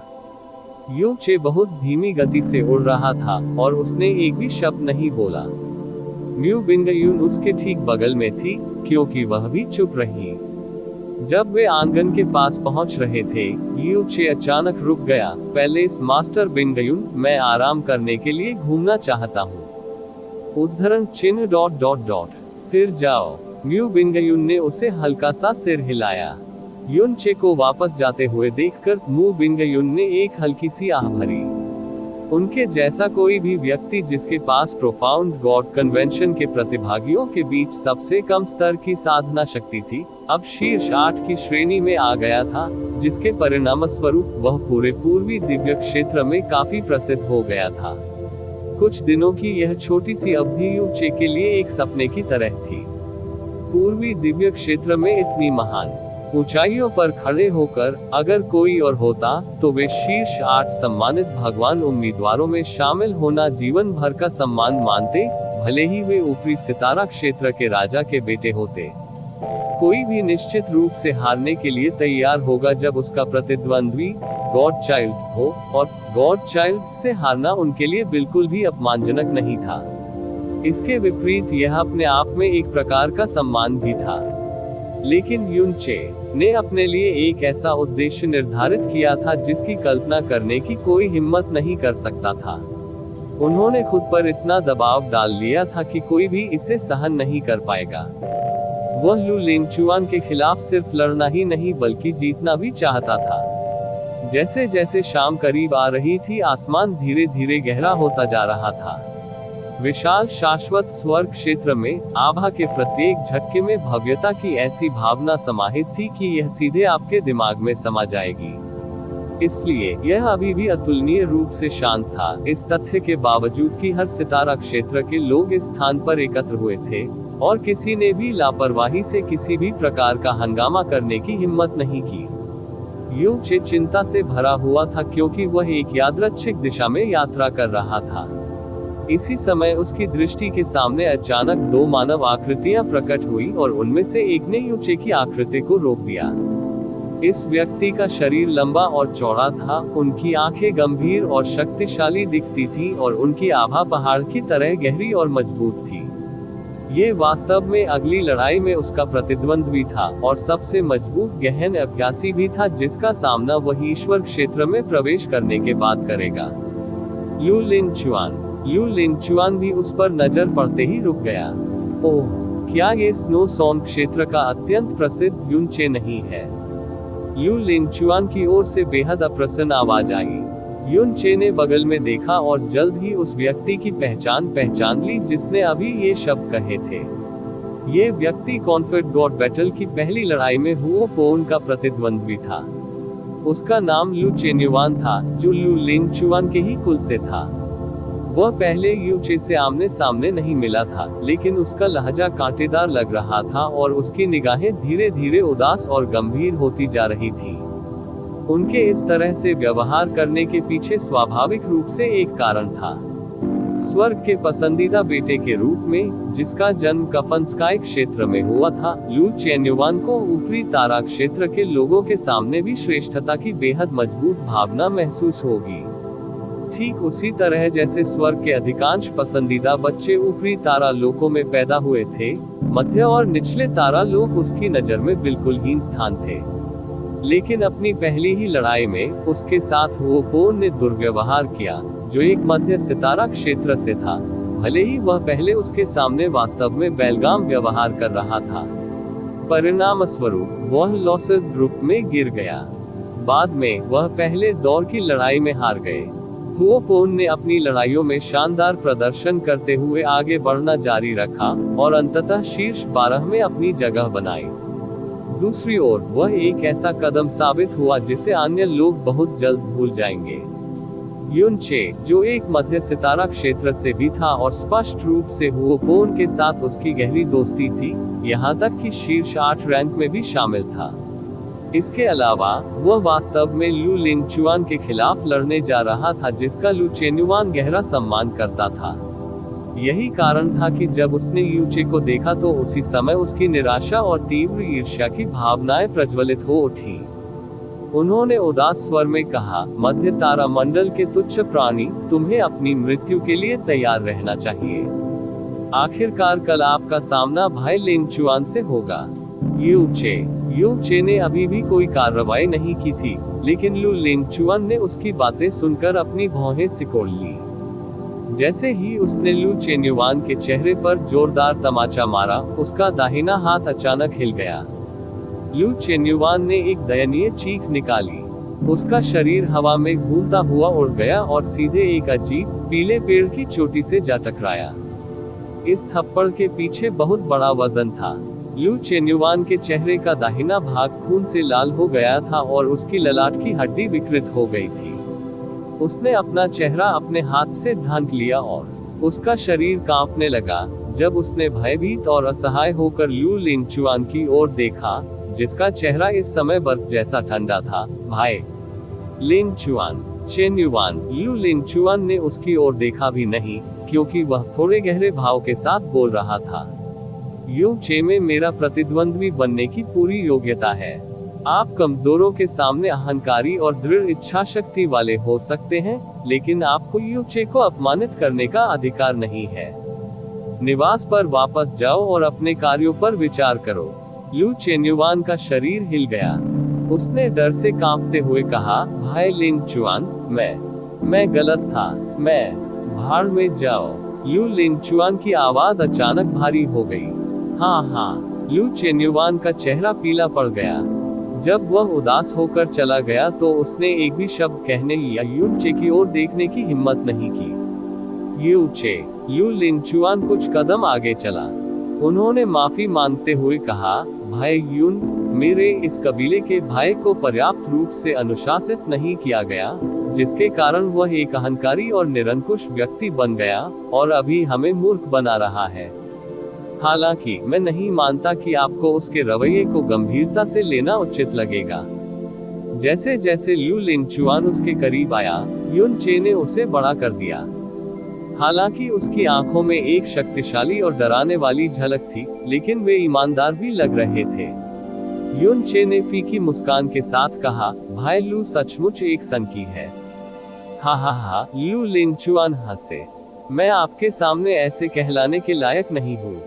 यूचे बहुत धीमी गति से उड़ रहा था और उसने एक भी शब्द नहीं बोला। म्यू बिंगयुन उसके ठीक बगल में थी, क्योंकि वह भी चुप रही। जब वे आंगन के पास पहुंच रहे थे, यूचे अचानक रुक गया। पहले इस मास्टर बिंगयुन, मैं आराम करने के लिए घूमना चाहता हूँ। उद्धरण चिन्ह फिर जाओ। म्यू बिंगयुन ने उसे हल्का सा सिर हिलाया। यूनचे को वापस जाते हुए देखकर मू बिंगयुन ने एक हल्की सी आह भरी। उनके जैसा कोई भी व्यक्ति जिसके पास प्रोफाउंड गॉड कन्वेंशन के प्रतिभागियों के बीच सबसे कम स्तर की साधना शक्ति थी, अब शीर्ष 8 की श्रेणी में आ गया था, जिसके परिणामस्वरूप वह पूरे पूर्वी दिव्य क्षेत्र में काफी प्रसिद्ध हो गया था। कुछ दिनों की यह छोटी सी अवधि यूचे के लिए एक सपने की तरह थी। पूर्वी दिव्य क्षेत्र में इतनी महान ऊंचाइयों पर खड़े होकर अगर कोई और होता, तो वे शीर्ष 8 सम्मानित भगवान उम्मीदवारों में शामिल होना जीवन भर का सम्मान मानते, भले ही वे ऊपरी सितारा क्षेत्र के राजा के बेटे होते। कोई भी निश्चित रूप से हारने के लिए तैयार होगा जब उसका प्रतिद्वंद्वी गॉड चाइल्ड हो, और गॉड चाइल्ड से हारना उनके लिए बिल्कुल भी अपमानजनक नहीं था। इसके विपरीत यह अपने आप में एक प्रकार का सम्मान भी था। लेकिन युन चे ने अपने लिए एक ऐसा उद्देश्य निर्धारित किया था जिसकी कल्पना करने की कोई हिम्मत नहीं कर सकता था। उन्होंने खुद पर इतना दबाव डाल लिया था कि कोई भी इसे सहन नहीं कर पाएगा। वह लू लिंगचुआन के खिलाफ सिर्फ लड़ना ही नहीं बल्कि जीतना भी चाहता था। जैसे जैसे शाम करीब आ रही थी, आसमान धीरे धीरे गहरा होता जा रहा था। विशाल शाश्वत स्वर्ग क्षेत्र में आभा के प्रत्येक झटके में भव्यता की ऐसी भावना समाहित थी कि यह सीधे आपके दिमाग में समा जाएगी। इसलिए यह अभी भी अतुलनीय रूप से शांत था, इस तथ्य के बावजूद कि हर सितारा क्षेत्र के लोग इस स्थान पर एकत्र हुए थे और किसी ने भी लापरवाही से किसी भी प्रकार का हंगामा करने की हिम्मत नहीं की। यू चे चिंता से भरा हुआ था क्योंकि वह एक यादृच्छिक दिशा में यात्रा कर रहा था। इसी समय उसकी दृष्टि के सामने अचानक दो मानव आकृतियां प्रकट हुई और उनमें से एक ने यू चे की आकृति को रोक दिया। इस व्यक्ति का शरीर लंबा और चौड़ा था, उनकी आंखें गंभीर और शक्तिशाली दिखती थी और उनकी आभा पहाड़ की तरह गहरी और मजबूत थी। ये वास्तव में अगली लड़ाई में उसका प्रतिद्वंद्वी था और सबसे मजबूत गहन अभ्यासी भी था जिसका सामना वह ईश्वर क्षेत्र में प्रवेश करने के बाद करेगा। लू लिंगचुआन भी उस पर नजर पड़ते ही रुक गया। ओह, क्या ये स्नो सोन क्षेत्र का अत्यंत प्रसिद्ध युन चे नहीं है? लू लिंगचुआन की ओर से बेहद अप्रसन्न आवाज आई। युन चे ने बगल में देखा और जल्द ही उस व्यक्ति की पहचान ली जिसने अभी ये शब्द कहे थे। ये व्यक्ति कॉन्फेड गॉड बैटल की पहली लड़ाई में हुओ पोन का प्रतिद्वंद्वी था। उसका नाम लू चेन्युआन था, जो लू लिंगचुआन के ही कुल से था। वह पहले यू चे से आमने सामने नहीं मिला था, लेकिन उसका लहजा कांटेदार लग रहा था और उसकी निगाहें धीरे धीरे उदास और गंभीर होती जा रही थी। उनके इस तरह से व्यवहार करने के पीछे स्वाभाविक रूप से एक कारण था। स्वर्ग के पसंदीदा बेटे के रूप में, जिसका जन्म कफन स्काई क्षेत्र में हुआ था, लू चेन्युआन को ऊपरी तारा क्षेत्र के लोगों के सामने भी श्रेष्ठता की बेहद मजबूत भावना महसूस होगी। ठीक उसी तरह जैसे स्वर्ग के अधिकांश पसंदीदा बच्चे ऊपरी तारा लोकों में पैदा हुए थे, मध्य और निचले तारा लोक उसकी नजर में बिल्कुल हीन स्थान थे। लेकिन अपनी पहली ही लड़ाई में उसके साथ वो पोन ने दुर्व्यवहार किया, जो एक मध्य सितारा क्षेत्र से था, भले ही वह पहले उसके सामने वास्तव में बेलगाम व्यवहार कर रहा था। परिणाम स्वरूप वह लॉसेस ग्रुप में गिर गया। बाद में वह पहले दौर की लड़ाई में हार गए। हुओ पोन ने अपनी लड़ाइयों में शानदार प्रदर्शन करते हुए आगे बढ़ना जारी रखा और अंततः शीर्ष 12 में अपनी जगह बनाई। दूसरी ओर वह एक ऐसा कदम साबित हुआ जिसे अन्य लोग बहुत जल्द भूल जाएंगे। युन चे, जो एक मध्य सितारा क्षेत्र से भी था और स्पष्ट रूप से हुओ पोन के साथ उसकी गहरी दोस्ती थी, यहाँ तक कि शीर्ष 8 रैंक में भी शामिल था। इसके अलावा वह वास्तव में लू लिंगचुआन के खिलाफ लड़ने जा रहा था, जिसका लू चेन्युआन गहरा सम्मान करता था। यही कारण था कि जब उसने यू चे को देखा तो उसी समय उसकी निराशा और तीव्र ईर्ष्या की भावनाएं प्रज्वलित हो उठी। उन्होंने उदास स्वर में कहा, मध्य तारा मंडल के तुच्छ प्राणी, तुम्हें अपनी मृत्यु के लिए तैयार रहना चाहिए। आखिरकार कल आपका सामना भाई लिंगचुआन से होगा। यू चे ने अभी भी कोई कार्रवाई नहीं की थी, लेकिन लू लिंगचुआन ने उसकी बातें सुनकर अपनी भौहें सिकोड़ ली। जैसे ही उसने लू चेन्युआन के चेहरे पर जोरदार तमाचा मारा, उसका दाहिना हाथ अचानक हिल गया। लू चेन्युआन ने एक दयनीय चीख निकाली। उसका शरीर हवा में घूमता हुआ उड़ गया और सीधे एक अजीब पीले पेड़ की चोटी से जा टकराया। इस थप्पड़ के पीछे बहुत बड़ा वजन था। लू चेन्युआन के चेहरे का दाहिना भाग खून से लाल हो गया था और उसकी ललाट की हड्डी विकृत हो गई थी। उसने अपना चेहरा अपने हाथ से ढांक लिया और उसका शरीर कांपने लगा जब उसने भयभीत और असहाय होकर लू लिंगचुआन की ओर देखा, जिसका चेहरा इस समय बर्फ जैसा ठंडा था। भाई चेन्युआन। लू लिंगचुआन ने उसकी ओर देखा भी नहीं, क्योंकि वह थोड़े गहरे भाव के साथ बोल रहा था, यू चे में मेरा प्रतिद्वंद्वी बनने की पूरी योग्यता है। आप कमजोरों के सामने अहंकारी और दृढ़ इच्छा शक्ति वाले हो सकते हैं, लेकिन आपको यू चे को अपमानित करने का अधिकार नहीं है। निवास पर वापस जाओ और अपने कार्यों पर विचार करो। लू चेन्युआन का शरीर हिल गया। उसने डर से कांपते हुए कहा, भाई लिन चुआन, मैं गलत था, मैं भाड़ में जाओ। लू लिन चुआन की आवाज अचानक भारी हो गई। हाँ, लू चेन्युआन का चेहरा पीला पड़ गया। जब वह उदास होकर चला गया तो उसने एक भी शब्द कहने या यूनचे की ओर देखने की हिम्मत नहीं की। यूचे, लू लिन चुआन कुछ कदम आगे चला। उन्होंने माफी मांगते हुए कहा, भाई यून, मेरे इस कबीले के भाई को पर्याप्त रूप से अनुशासित नहीं किया गया, जिसके कारण वह एक अहंकारी और निरंकुश व्यक्ति बन गया और अभी हमें मूर्ख बना रहा है। हालांकि मैं नहीं मानता कि आपको उसके रवैये को गंभीरता से लेना उचित लगेगा। जैसे जैसे लू लिन चुआन उसके करीब आया, यून चे ने उसे बड़ा कर दिया। हालांकि उसकी आंखों में एक शक्तिशाली और डराने वाली झलक थी, लेकिन वे ईमानदार भी लग रहे थे। यून चे ने फीकी मुस्कान के साथ कहा, भाई लू सचमुच एक सनकी है। हा, लू लिन चुआन हंसे। मैं आपके सामने ऐसे कहलाने के लायक नहीं हूँ।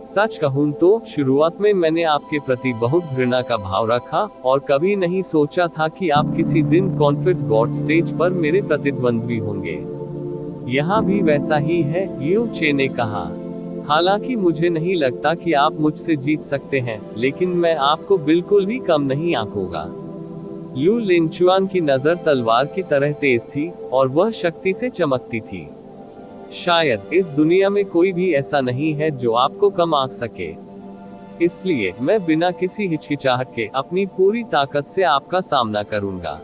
सच कहूँ तो शुरुआत में मैंने आपके प्रति बहुत घृणा का भाव रखा और कभी नहीं सोचा था कि आप किसी दिन कॉन्फ्लिक्ट गॉड स्टेज पर मेरे प्रतिद्वंद्वी होंगे। यहाँ भी वैसा ही है, यू चे ने कहा। हालांकि मुझे नहीं लगता कि आप मुझसे जीत सकते हैं, लेकिन मैं आपको बिल्कुल भी कम नहीं आंकूंगा। लू लिन चुआन की नजर तलवार की तरह तेज थी और वह शक्ति से चमकती थी। शायद इस दुनिया में कोई भी ऐसा नहीं है जो आपको कम आंक सके। इसलिए मैं बिना किसी हिचकिचाहट के अपनी पूरी ताकत से आपका सामना करूंगा।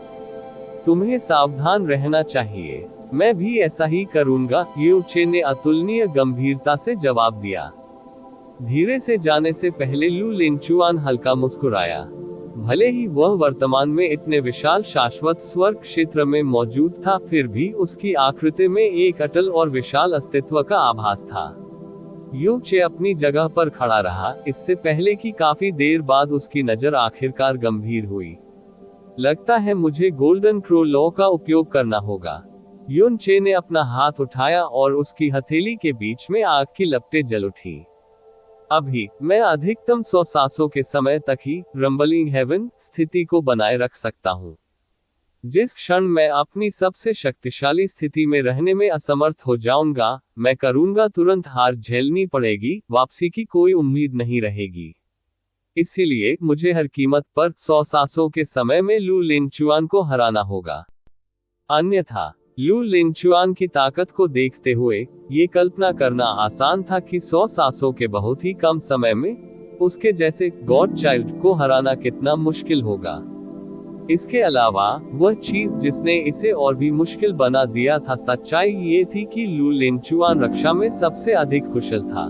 तुम्हें सावधान रहना चाहिए। मैं भी ऐसा ही करूंगा, यू चे ने अतुलनीय गंभीरता से जवाब दिया। धीरे से जाने से पहले लू लिन चुआन हल्का मुस्कुराया। भले ही वह वर्तमान में इतने विशाल शाश्वत स्वर्ग क्षेत्र में मौजूद था, फिर भी उसकी आकृति में एक अटल और विशाल अस्तित्व का आभास था। यू चे अपनी जगह पर खड़ा रहा, इससे पहले कि काफी देर बाद उसकी नजर आखिरकार गंभीर हुई। लगता है मुझे गोल्डन क्रो लॉ का उपयोग करना होगा। यून चे ने अपना हाथ उठाया और उसकी हथेली के बीच में आग की लपटें जल उठी। अभी मैं अधिकतम 100 सांसों के समय तक ही रंबलिंग हेवन स्थिति को बनाए रख सकता हूँ। जिस क्षण मैं अपनी सबसे शक्तिशाली स्थिति में रहने में असमर्थ हो जाऊंगा, मैं करूंगा तुरंत हार झेलनी पड़ेगी, वापसी की कोई उम्मीद नहीं रहेगी। इसीलिए मुझे हर कीमत पर 100 सांसों के समय में लू लिन चुआन को हराना होगा। अन्यथा लू लिन चुआन की ताकत को देखते हुए ये कल्पना करना आसान था कि 100 सांसों के बहुत ही कम समय में उसके जैसे गॉड चाइल्ड को हराना कितना मुश्किल होगा। इसके अलावा वह चीज जिसने इसे और भी मुश्किल बना दिया था, सच्चाई ये थी कि लू लिन चुआन रक्षा में सबसे अधिक कुशल था।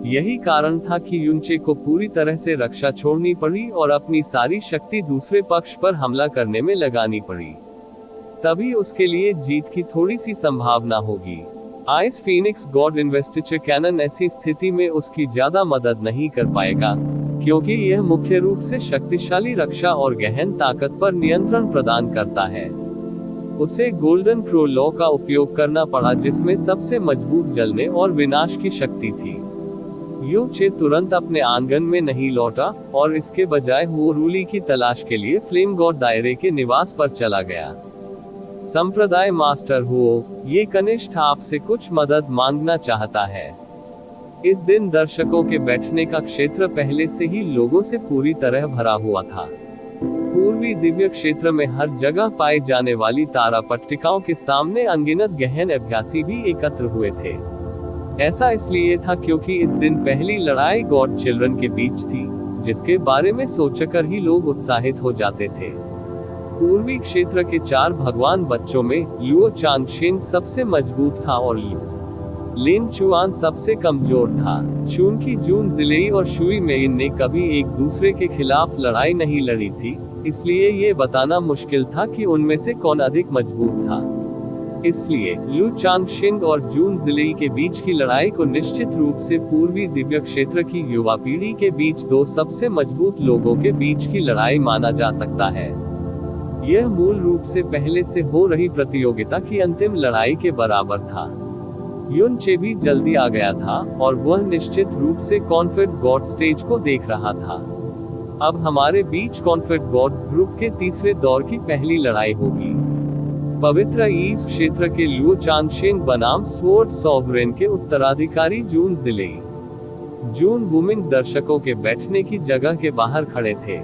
यही कारण था कि यूनचे को पूरी तरह से रक्षा छोड़नी पड़ी और अपनी सारी शक्ति दूसरे पक्ष पर हमला करने में लगानी पड़ी। तभी उसके लिए जीत की थोड़ी सी संभावना होगी। Ice phoenix god investiture canon ऐसी स्थिति में उसकी ज्यादा मदद नहीं कर पाएगा, क्योंकि यह मुख्य रूप से शक्तिशाली रक्षा और गहन ताकत पर नियंत्रण प्रदान करता है। उसे गोल्डन क्रो लॉ का उपयोग करना पड़ा, जिसमें सबसे मजबूत जलने और विनाश की शक्ति थी। यू चे तुरंत अपने आंगन में नहीं लौटा और इसके बजाय वो रूली की तलाश के लिए फ्लेम गॉड दायरे के निवास पर चला गया। संप्रदाय मास्टर हुओ, ये कनिष्ठ आपसे कुछ मदद मांगना चाहता है। इस दिन दर्शकों के बैठने का क्षेत्र पहले से ही लोगों से पूरी तरह भरा हुआ था। पूर्वी दिव्य क्षेत्र में हर जगह पाई जाने वाली तारा पट्टिकाओं के सामने अनगिनत गहन अभ्यासी भी एकत्र हुए थे। ऐसा इसलिए था क्योंकि इस दिन पहली लड़ाई गॉड चिल्ड्रन के बीच थी, जिसके बारे में सोचकर ही लोग उत्साहित हो जाते थे। पूर्वी क्षेत्र के 4 भगवान बच्चों में लुओ चांगशेन सबसे मजबूत था और लू लिन चुआन सबसे कमजोर था। चूंकि जून जिलेई और शुई मेइन ने कभी एक दूसरे के खिलाफ लड़ाई नहीं लड़ी थी, इसलिए ये बताना मुश्किल था कि उनमें से कौन अधिक मजबूत था। इसलिए लू चांगशेन और जून जिलेई के बीच की लड़ाई को निश्चित रूप से पूर्वी दिव्य क्षेत्र की युवा पीढ़ी के बीच 2 सबसे मजबूत लोगों के बीच की लड़ाई माना जा सकता है। यह मूल रूप से पहले से हो रही प्रतियोगिता की अंतिम लड़ाई के बराबर था। युन चे भी जल्दी आ गया था और वह निश्चित रूप से कॉन्फेड गॉड स्टेज को देख रहा था। अब हमारे बीच कॉन्फेड गॉड्स ग्रुप के तीसरे दौर की पहली लड़ाई होगी। पवित्र ईस्ट क्षेत्र के लुओ चांगशेंग बनाम स्वॉर्ड सॉवरेन के उत्तराधिकारी जून जिलेई। जून वुमिंग दर्शकों के बैठने की जगह के बाहर खड़े थे।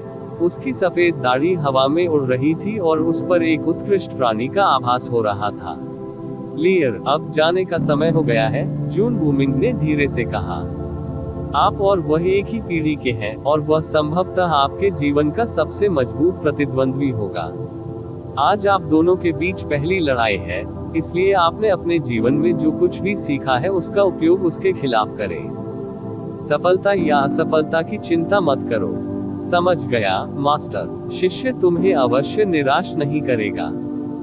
उसकी सफेद दाढ़ी हवा में उड़ रही थी और उस पर एक उत्कृष्ट प्राणी का आभास हो रहा था। लियर, अब जाने का समय हो गया है, जून वुमिंग ने धीरे से कहा। आप और वह एक ही पीढ़ी के हैं और वह संभवतः आपके जीवन का सबसे मजबूत प्रतिद्वंद्वी होगा। आज आप दोनों के बीच पहली लड़ाई है, इसलिए आपने अपने जीवन में जो कुछ भी सीखा है उसका उपयोग उसके खिलाफ करें। सफलता या असफलता की चिंता मत करो। समझ गया मास्टर। शिष्य तुम्हें अवश्य निराश नहीं करेगा।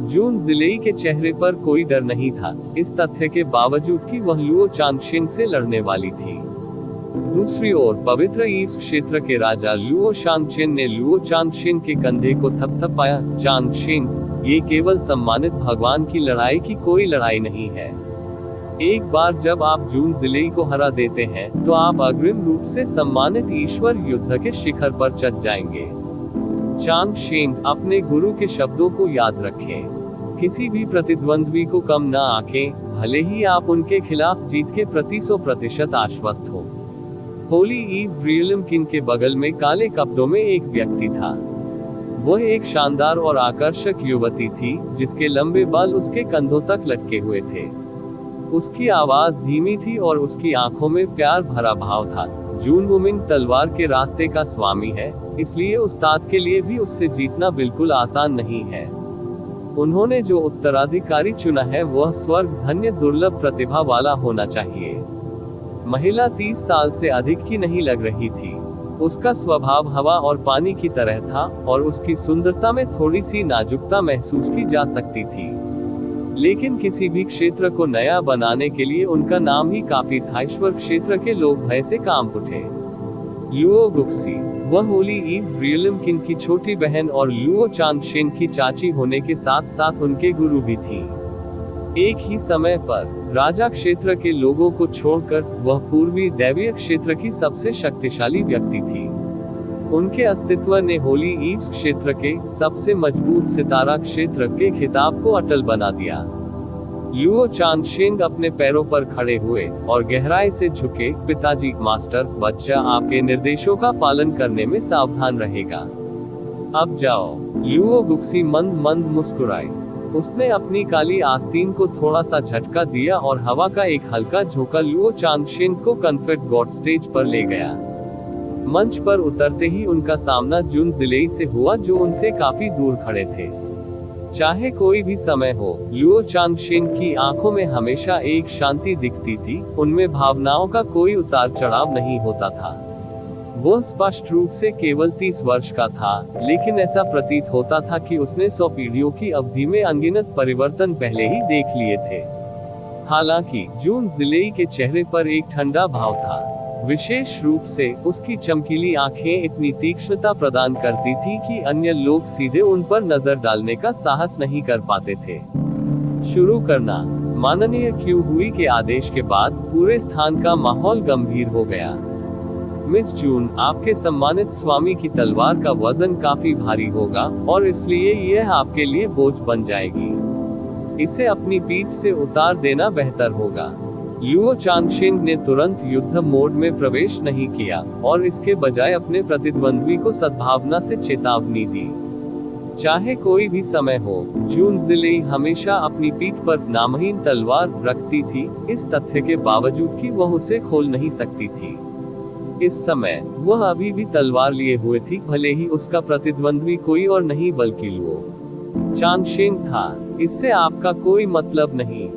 जून जिलेई के चेहरे पर कोई डर नहीं था, इस तथ्य के बावजूद कि वह लुओ चांगशेंग से लड़ने वाली थी। दूसरी ओर पवित्र ईस्ट क्षेत्र के राजा लुओ शांगचेन ने लुओ चांगशेंग के कंधे को थपथपाया। चांगशेंग, ये केवल सम्मानित भगवान की लड़ाई की कोई लड़ाई नहीं है। एक बार जब आप जून जिलेई को हरा देते हैं तो आप अग्रिम रूप से सम्मानित ईश्वर युद्ध के शिखर पर चढ़ जाएंगे। चांगशेंग, अपने गुरु के शब्दों को याद रखें। किसी भी प्रतिद्वंद्वी को कम न आंकें, भले ही आप उनके खिलाफ जीत के प्रति 100% आश्वस्त हो। होली ईव रियलम किन के बगल में काले कपड़ों में एक व्यक्ति था। वह एक शानदार और आकर्षक युवती थी जिसके लंबे बाल उसके कंधों तक लटके हुए थे। उसकी आवाज धीमी थी और उसकी आंखों में प्यार भरा भाव था। जून वुमिंग तलवार के रास्ते का स्वामी है, इसलिए उस्ताद के लिए भी उससे जीतना बिल्कुल आसान नहीं है। उन्होंने जो उत्तराधिकारी चुना है वह स्वर्ग धन्य दुर्लभ प्रतिभा वाला होना चाहिए। महिला 30 साल से अधिक की नहीं लग रही थी। उसका स्वभाव हवा और पानी की तरह था और उसकी सुंदरता में थोड़ी सी नाजुकता महसूस की जा सकती थी। लेकिन किसी भी क्षेत्र को नया बनाने के लिए उनका नाम ही काफी था। ईश्वर क्षेत्र के लोग भय से कांप उठे। लुओ गुक्सी, वह होली ईव रियलम किन की छोटी बहन और लुओ चांगशेंग की चाची होने के साथ साथ उनके गुरु भी थी। एक ही समय पर राजा क्षेत्र के लोगों को छोड़कर वह पूर्वी दैवीय क्षेत्र की सबसे शक्तिशाली व्यक्ति थी। उनके अस्तित्व ने होली ईव्स क्षेत्र के सबसे मजबूत सितारा क्षेत्र के खिताब को अटल बना दिया। लुओ चांगशेंग अपने पैरों पर खड़े हुए और गहराई से झुके। पिताजी, मास्टर, बच्चा आपके निर्देशों का पालन करने में सावधान रहेगा। अब जाओ। लुओ गुक्सी मंद मंद मुस्कुराई। उसने अपनी काली आस्तीन को थोड़ा सा झटका दिया और हवा का एक हल्का झोंका लुओ चांगशेंग को कॉन्फेड गॉड स्टेज पर ले गया। मंच पर उतरते ही उनका सामना जून जिलेई से हुआ, जो उनसे काफी दूर खड़े थे। चाहे कोई भी समय हो, लुओ चांगशेंग की आंखों में हमेशा एक शांति दिखती थी। उनमें भावनाओं का कोई उतार चढ़ाव नहीं होता था। वह स्पष्ट रूप से केवल 30 वर्ष का था, लेकिन ऐसा प्रतीत होता था कि उसने 100 पीढ़ियों की अवधि में अनगिनत परिवर्तन पहले ही देख लिए थे। हालांकि जून जिलेई के चेहरे पर एक ठंडा भाव था। विशेष रूप से उसकी चमकीली आंखें इतनी तीक्ष्णता प्रदान करती थी कि अन्य लोग सीधे उन पर नजर डालने का साहस नहीं कर पाते थे। शुरू करना। माननीय क्यू हुई के आदेश के बाद पूरे स्थान का माहौल गंभीर हो गया। मिस जून, आपके सम्मानित स्वामी की तलवार का वजन काफी भारी होगा और इसलिए यह आपके लिए बोझ बन जाएगी। इसे अपनी पीठ से उतार देना बेहतर होगा। लुओ चांगशेंग ने तुरंत युद्ध मोड में प्रवेश नहीं किया और इसके बजाय अपने प्रतिद्वंद्वी को सद्भावना से चेतावनी दी। चाहे कोई भी समय हो, जून जिलेई हमेशा अपनी पीठ पर नामहीन तलवार रखती थी, इस तथ्य के बावजूद कि वह उसे खोल नहीं सकती थी। इस समय वह अभी भी तलवार लिए हुए थी, भले ही उसका प्रतिद्वंद्वी कोई और नहीं बल्कि लुओ चांगशेंग था। इससे आपका कोई मतलब नहीं,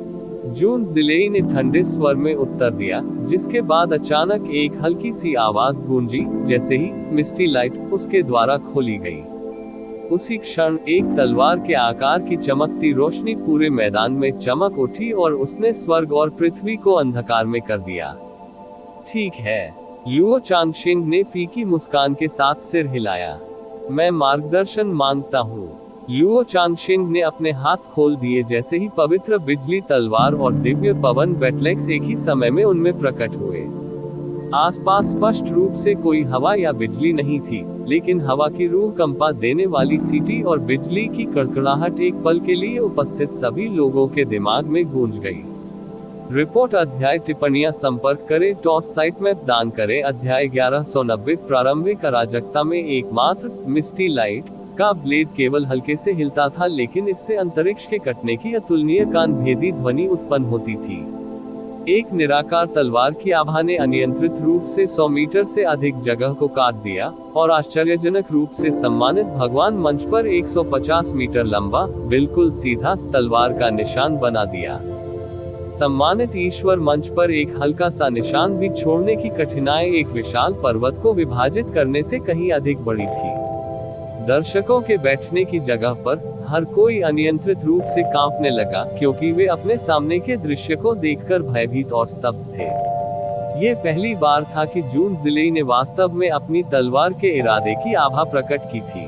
जून जिलेई ने ठंडे स्वर में उत्तर दिया, जिसके बाद अचानक एक हल्की सी आवाज गूंजी, जैसे ही मिस्टी लाइट उसके द्वारा खोली गई। उसी क्षण एक तलवार के आकार की चमकती रोशनी पूरे मैदान में चमक उठी और उसने स्वर्ग और पृथ्वी को अंधकार में कर दिया। ठीक है, लुओ चांगशेंग ने फीकी मुस्कान के साथ सिर हिलाया। मैं मार्गदर्शन मांगता हूँ। लुओ चांगशेंग ने अपने हाथ खोल दिए जैसे ही पवित्र बिजली तलवार और दिव्य पवन बैटलेक्स एक ही समय में उनमें प्रकट हुए। आसपास स्पष्ट रूप से कोई हवा या बिजली नहीं थी, लेकिन हवा की रूह कंपा देने वाली सीटी और बिजली की कड़कड़ाहट एक पल के लिए उपस्थित सभी लोगों के दिमाग में गूंज गई। रिपोर्ट अध्याय टिप्पणियां संपर्क करें टॉस साइट मैप दान करें अध्याय 1190 प्रारंभिक अराजकता में एकमात्र मिस्टी लाइट का ब्लेड केवल हल्के से हिलता था, लेकिन इससे अंतरिक्ष के कटने की अतुलनीय कान भेदी ध्वनि उत्पन्न होती थी। एक निराकार तलवार की आभा ने अनियंत्रित रूप से 100 मीटर से अधिक जगह को काट दिया और आश्चर्यजनक रूप से सम्मानित भगवान मंच पर 150 मीटर लंबा, बिल्कुल सीधा तलवार का निशान बना दिया। सम्मानित ईश्वर मंच पर एक हल्का सा निशान भी छोड़ने की कठिनाई एक विशाल पर्वत को विभाजित करने से कहीं अधिक बड़ी थी। दर्शकों के बैठने की जगह पर हर कोई अनियंत्रित रूप से कांपने लगा, क्योंकि वे अपने सामने के दृश्य को देखकर भयभीत और स्तब्ध थे। ये पहली बार था कि जून जिलेई ने वास्तव में अपनी तलवार के इरादे की आभा प्रकट की थी।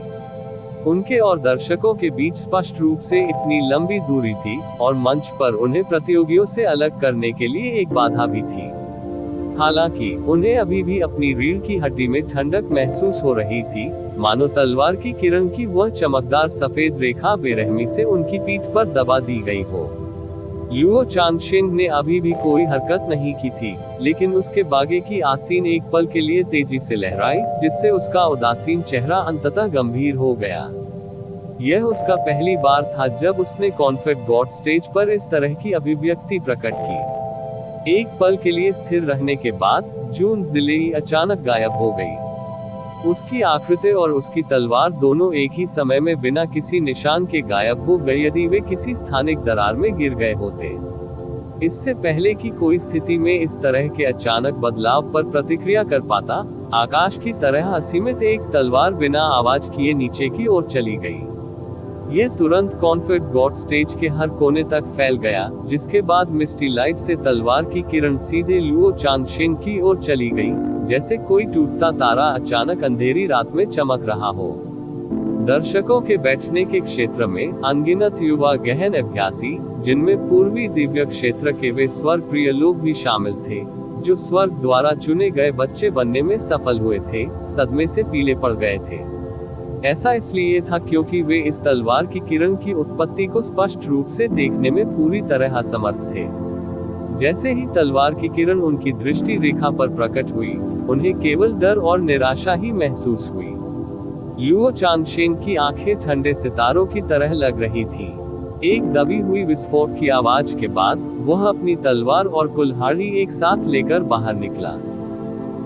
उनके और दर्शकों के बीच स्पष्ट रूप से इतनी लंबी दूरी थी, और मंच पर उन्हें प्रतियोगियों से अलग करने के लिए एक बाधा भी थी। हालांकि उन्हें अभी भी अपनी रीढ़ की हड्डी में ठंडक महसूस हो रही थी, मानो तलवार की किरण की वह चमकदार सफेद रेखा बेरहमी से उनकी पीठ पर दबा दी गई हो। लुओ चांगशेंग ने अभी भी कोई हरकत नहीं की थी, लेकिन उसके बागे की आस्तीन एक पल के लिए तेजी से लहराई, जिससे उसका उदासीन चेहरा अंततः गंभीर हो गया। यह उसका पहली बार था जब उसने कॉन्फेड गॉड स्टेज पर इस तरह की अभिव्यक्ति प्रकट की। एक पल के लिए स्थिर रहने के बाद जून जिलेई अचानक गायब हो गई। उसकी आकृति और उसकी तलवार दोनों एक ही समय में बिना किसी निशान के गायब हो गई, यदि वे किसी स्थानिक दरार में गिर गए होते। इससे पहले कि कोई स्थिति में इस तरह के अचानक बदलाव पर प्रतिक्रिया कर पाता, आकाश की तरह असीमित एक तलवार बिना आवाज किए नीचे की ओर चली गई। यह तुरंत कॉन्फेड गॉड स्टेज के हर कोने तक फैल गया, जिसके बाद मिस्टी लाइट से तलवार की किरण सीधे लुओ चांगशेंग की ओर चली गई, जैसे कोई टूटता तारा अचानक अंधेरी रात में चमक रहा हो। दर्शकों के बैठने के क्षेत्र में अनगिनत युवा गहन अभ्यासी, जिनमें पूर्वी दिव्य क्षेत्र के वे स्वर्ग प्रिय लोग भी शामिल थे, जो स्वर्ग द्वारा चुने गए बच्चे बनने में सफल हुए थे, सदमे से पीले पड़ गए थे। ऐसा इसलिए था क्योंकि वे इस तलवार की किरण की उत्पत्ति को स्पष्ट रूप से देखने में पूरी तरह असमर्थ थे। जैसे ही तलवार की किरण उनकी दृष्टि रेखा पर प्रकट हुई, उन्हें केवल डर और निराशा ही महसूस हुई। लुओ चांगशेंग की आंखें ठंडे सितारों की तरह लग रही थी। एक दबी हुई विस्फोट की आवाज के बाद वह अपनी तलवार और कुल्हाड़ी एक साथ लेकर बाहर निकला।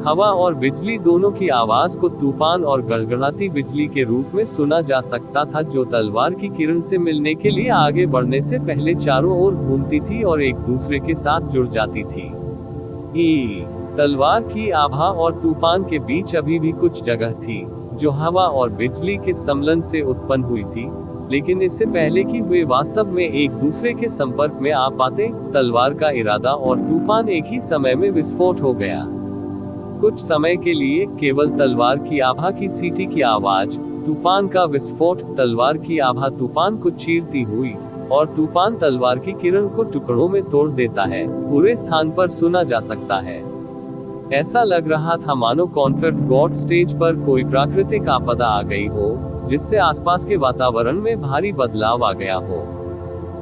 हवा और बिजली दोनों की आवाज को तूफान और गड़गड़ाती बिजली के रूप में सुना जा सकता था, जो तलवार की किरण से मिलने के लिए आगे बढ़ने से पहले चारों ओर घूमती थी और एक दूसरे के साथ जुड़ जाती थी। तलवार की आभा और तूफान के बीच अभी भी कुछ जगह थी, जो हवा और बिजली के सम्मिलन से उत्पन्न हुई थी, लेकिन इससे पहले कि वे वास्तव में एक दूसरे के संपर्क में आ पाते, तलवार का इरादा और तूफान एक ही समय में विस्फोट हो गया। कुछ समय के लिए केवल तलवार की आभा की सीटी की आवाज, तूफान का विस्फोट, तलवार की आभा तूफान को चीरती हुई और तूफान तलवार की किरण को टुकड़ों में तोड़ देता है, पूरे स्थान पर सुना जा सकता है। ऐसा लग रहा था मानो कॉन्फेड गॉड स्टेज पर कोई प्राकृतिक आपदा आ गई हो, जिससे आसपास के वातावरण में भारी बदलाव आ गया हो।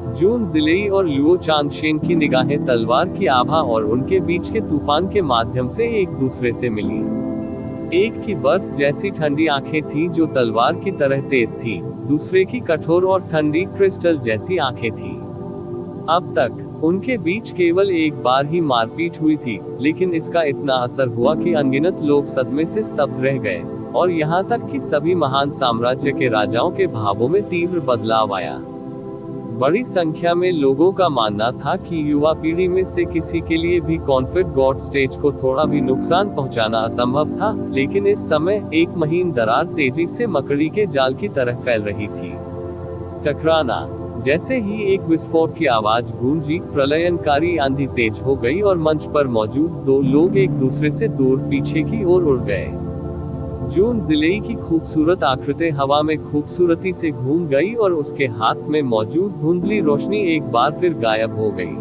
जून जिलेई और लुओ चांगशेंग की निगाहें तलवार की आभा और उनके बीच के तूफान के माध्यम से एक दूसरे से मिली। एक की बर्फ जैसी ठंडी आंखें थीं जो तलवार की तरह तेज थीं, दूसरे की कठोर और ठंडी क्रिस्टल जैसी आंखें थीं। अब तक उनके बीच केवल एक बार ही मारपीट हुई थी, लेकिन इसका इतना असर हुआ कि अनगिनत लोग सदमे से स्तब्ध रह गए, और यहाँ तक कि सभी महान साम्राज्य के राजाओं के भावों में तीव्र बदलाव आया। बड़ी संख्या में लोगों का मानना था कि युवा पीढ़ी में से किसी के लिए भी कॉन्फेड गॉड स्टेज को थोड़ा भी नुकसान पहुंचाना असंभव था, लेकिन इस समय एक महीन दरार तेजी से मकड़ी के जाल की तरह फैल रही थी। टकराना। जैसे ही एक विस्फोट की आवाज गूंजी, प्रलयनकारी आंधी तेज हो गई और मंच पर मौजूद दो लोग एक दूसरे से दूर पीछे की ओर उड़ गए। जून जिलेई की खूबसूरत आकृति हवा में खूबसूरती से घूम गई और उसके हाथ में मौजूद धुंधली रोशनी एक बार फिर गायब हो गई।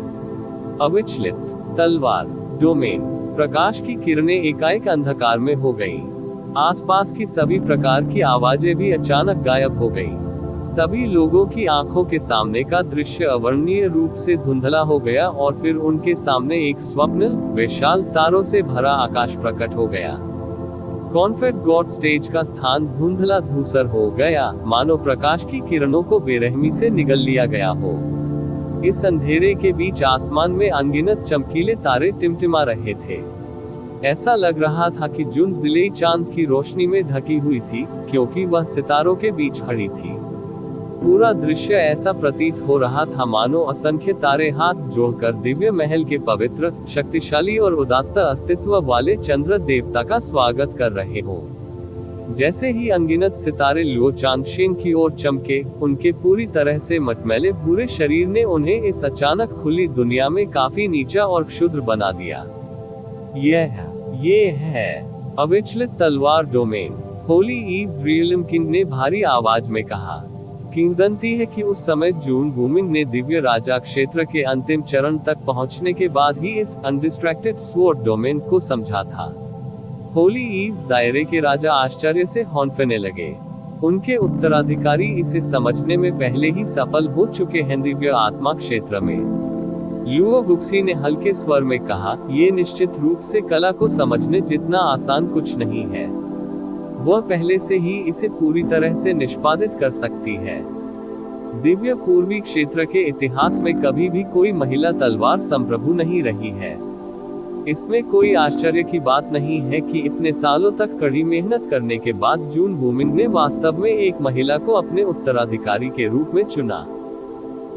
अविचलित तलवार डोमेन। प्रकाश की किरणें एकाएक अंधकार में हो गईं। आसपास की सभी प्रकार की आवाजें भी अचानक गायब हो गईं। सभी लोगों की आंखों के सामने का दृश्य अवर्णनीय रूप से धुंधला हो गया और फिर उनके सामने एक स्वप्निल विशाल तारों से भरा आकाश प्रकट हो गया। कॉन्फेट गॉड स्टेज का स्थान धुंधला धूसर हो गया, मानो प्रकाश की किरणों को बेरहमी से निगल लिया गया हो। इस अंधेरे के बीच आसमान में अनगिनत चमकीले तारे टिमटिमा रहे थे। ऐसा लग रहा था कि जून जिलेई चांद की रोशनी में ढकी हुई थी, क्योंकि वह सितारों के बीच खड़ी थी। पूरा दृश्य ऐसा प्रतीत हो रहा था मानो असंख्य तारे हाथ जोड़कर दिव्य महल के पवित्र, शक्तिशाली और उदात्त अस्तित्व वाले चंद्र देवता का स्वागत कर रहे हों। जैसे ही अनगिनत सितारे लुओ चांगशेन की ओर चमके, उनके पूरी तरह से मटमैले भूरे शरीर ने उन्हें इस अचानक खुली दुनिया में काफी नीचा और क्षुद्र बना दिया। ये है अविचलित तलवार डोमेन। होली ईव रियलिम किंग ने भारी आवाज में कहा। किंवदंती है कि उस समय जून वूमिंग ने दिव्य राजा क्षेत्र के अंतिम चरण तक पहुंचने के बाद ही इस अनडिस्ट्रैक्टेड स्वॉर्ड डोमेन को समझा था। होली ईव दायरे के राजा आश्चर्य से हौंफने लगे। उनके उत्तराधिकारी इसे समझने में पहले ही सफल हो चुके हैं। दिव्य आत्मा क्षेत्र में लुओ गुक्सी ने हल्के स्वर में कहा, ये निश्चित रूप से कला को समझने जितना आसान कुछ नहीं है। वह पहले से ही इसे पूरी तरह से निष्पादित कर सकती है। दिव्य पूर्वी क्षेत्र के इतिहास में कभी भी कोई महिला तलवार संप्रभु नहीं रही है। इसमें कोई आश्चर्य की बात नहीं है कि इतने सालों तक कड़ी मेहनत करने के बाद जून वूमिंग ने वास्तव में एक महिला को अपने उत्तराधिकारी के रूप में चुना।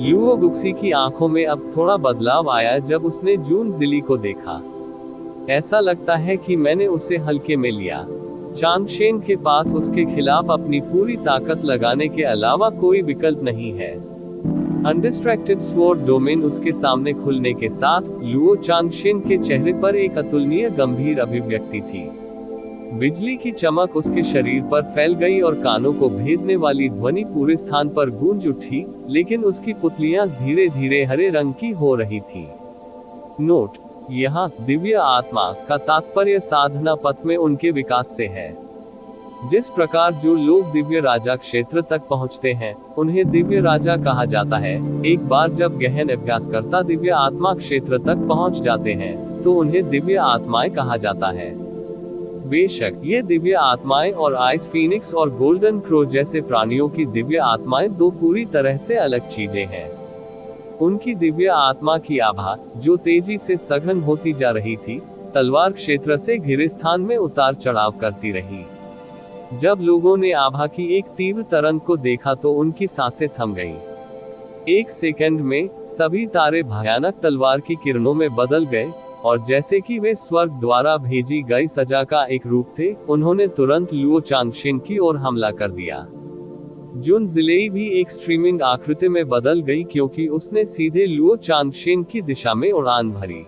लुओ गुक्सी की आंखों में अब थोड़ा बदलाव आया जब उसने जून जिली को देखा। ऐसा लगता है कि मैंने उसे हल्के में लिया। चांगशेन के पास उसके खिलाफ अपनी पूरी ताकत लगाने के अलावा कोई विकल्प नहीं है। अनडिस्ट्रैक्टेड स्वॉर्ड डोमेन उसके सामने खुलने के साथ लुओ चांगशेन के चेहरे पर एक अतुलनीय गंभीर अभिव्यक्ति थी। बिजली की चमक उसके शरीर पर फैल गई और कानों को भेदने वाली ध्वनि पूरे स्थान पर गूंज उठी, लेकिन उसकी पुतलियां धीरे धीरे हरे रंग की हो रही थी। नोट: यहाँ दिव्य आत्मा का तात्पर्य साधना पथ में उनके विकास से है। जिस प्रकार जो लोग दिव्य राजा क्षेत्र तक पहुँचते हैं, उन्हें दिव्य राजा कहा जाता है। एक बार जब गहन अभ्यासकर्ता दिव्य आत्मा क्षेत्र तक पहुँच जाते हैं, तो उन्हें दिव्य आत्माएं कहा जाता है। बेशक ये दिव्य आत्माएं और आइस फीनिक्स और गोल्डन क्रो जैसे प्राणियों की दिव्य आत्माएं दो पूरी तरह से अलग चीजें हैं। उनकी दिव्य आत्मा की आभा, जो तेजी से सघन होती जा रही थी, तलवार क्षेत्र से घिरे स्थान में उतार चढ़ाव करती रही। जब लोगों ने आभा की एक तीव्र तरंग को देखा तो उनकी सांसें थम गईं। एक सेकंड में सभी तारे भयानक तलवार की किरणों में बदल गए, और जैसे कि वे स्वर्ग द्वारा भेजी गई सजा का एक रूप थे, उन्होंने तुरंत लुओ चांगशेन की ओर हमला कर दिया। जून जिलेई भी एक स्ट्रीमिंग आकृति में बदल गई, क्योंकि उसने सीधे लुओ चांगशेन की दिशा में उड़ान भरी।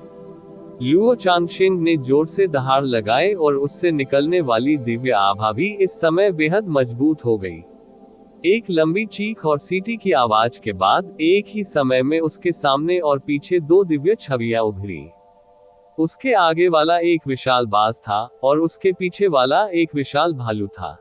लुओ चांगशेन ने जोर से दहाड़ लगाए और उससे निकलने वाली दिव्य आभा भी इस समय बेहद मजबूत हो गई। एक लंबी चीख और सीटी की आवाज के बाद एक ही समय में उसके सामने और पीछे दो दिव्य छवियां उभरी। उसके आगे वाला एक विशाल बाज था और उसके पीछे वाला एक विशाल भालू था।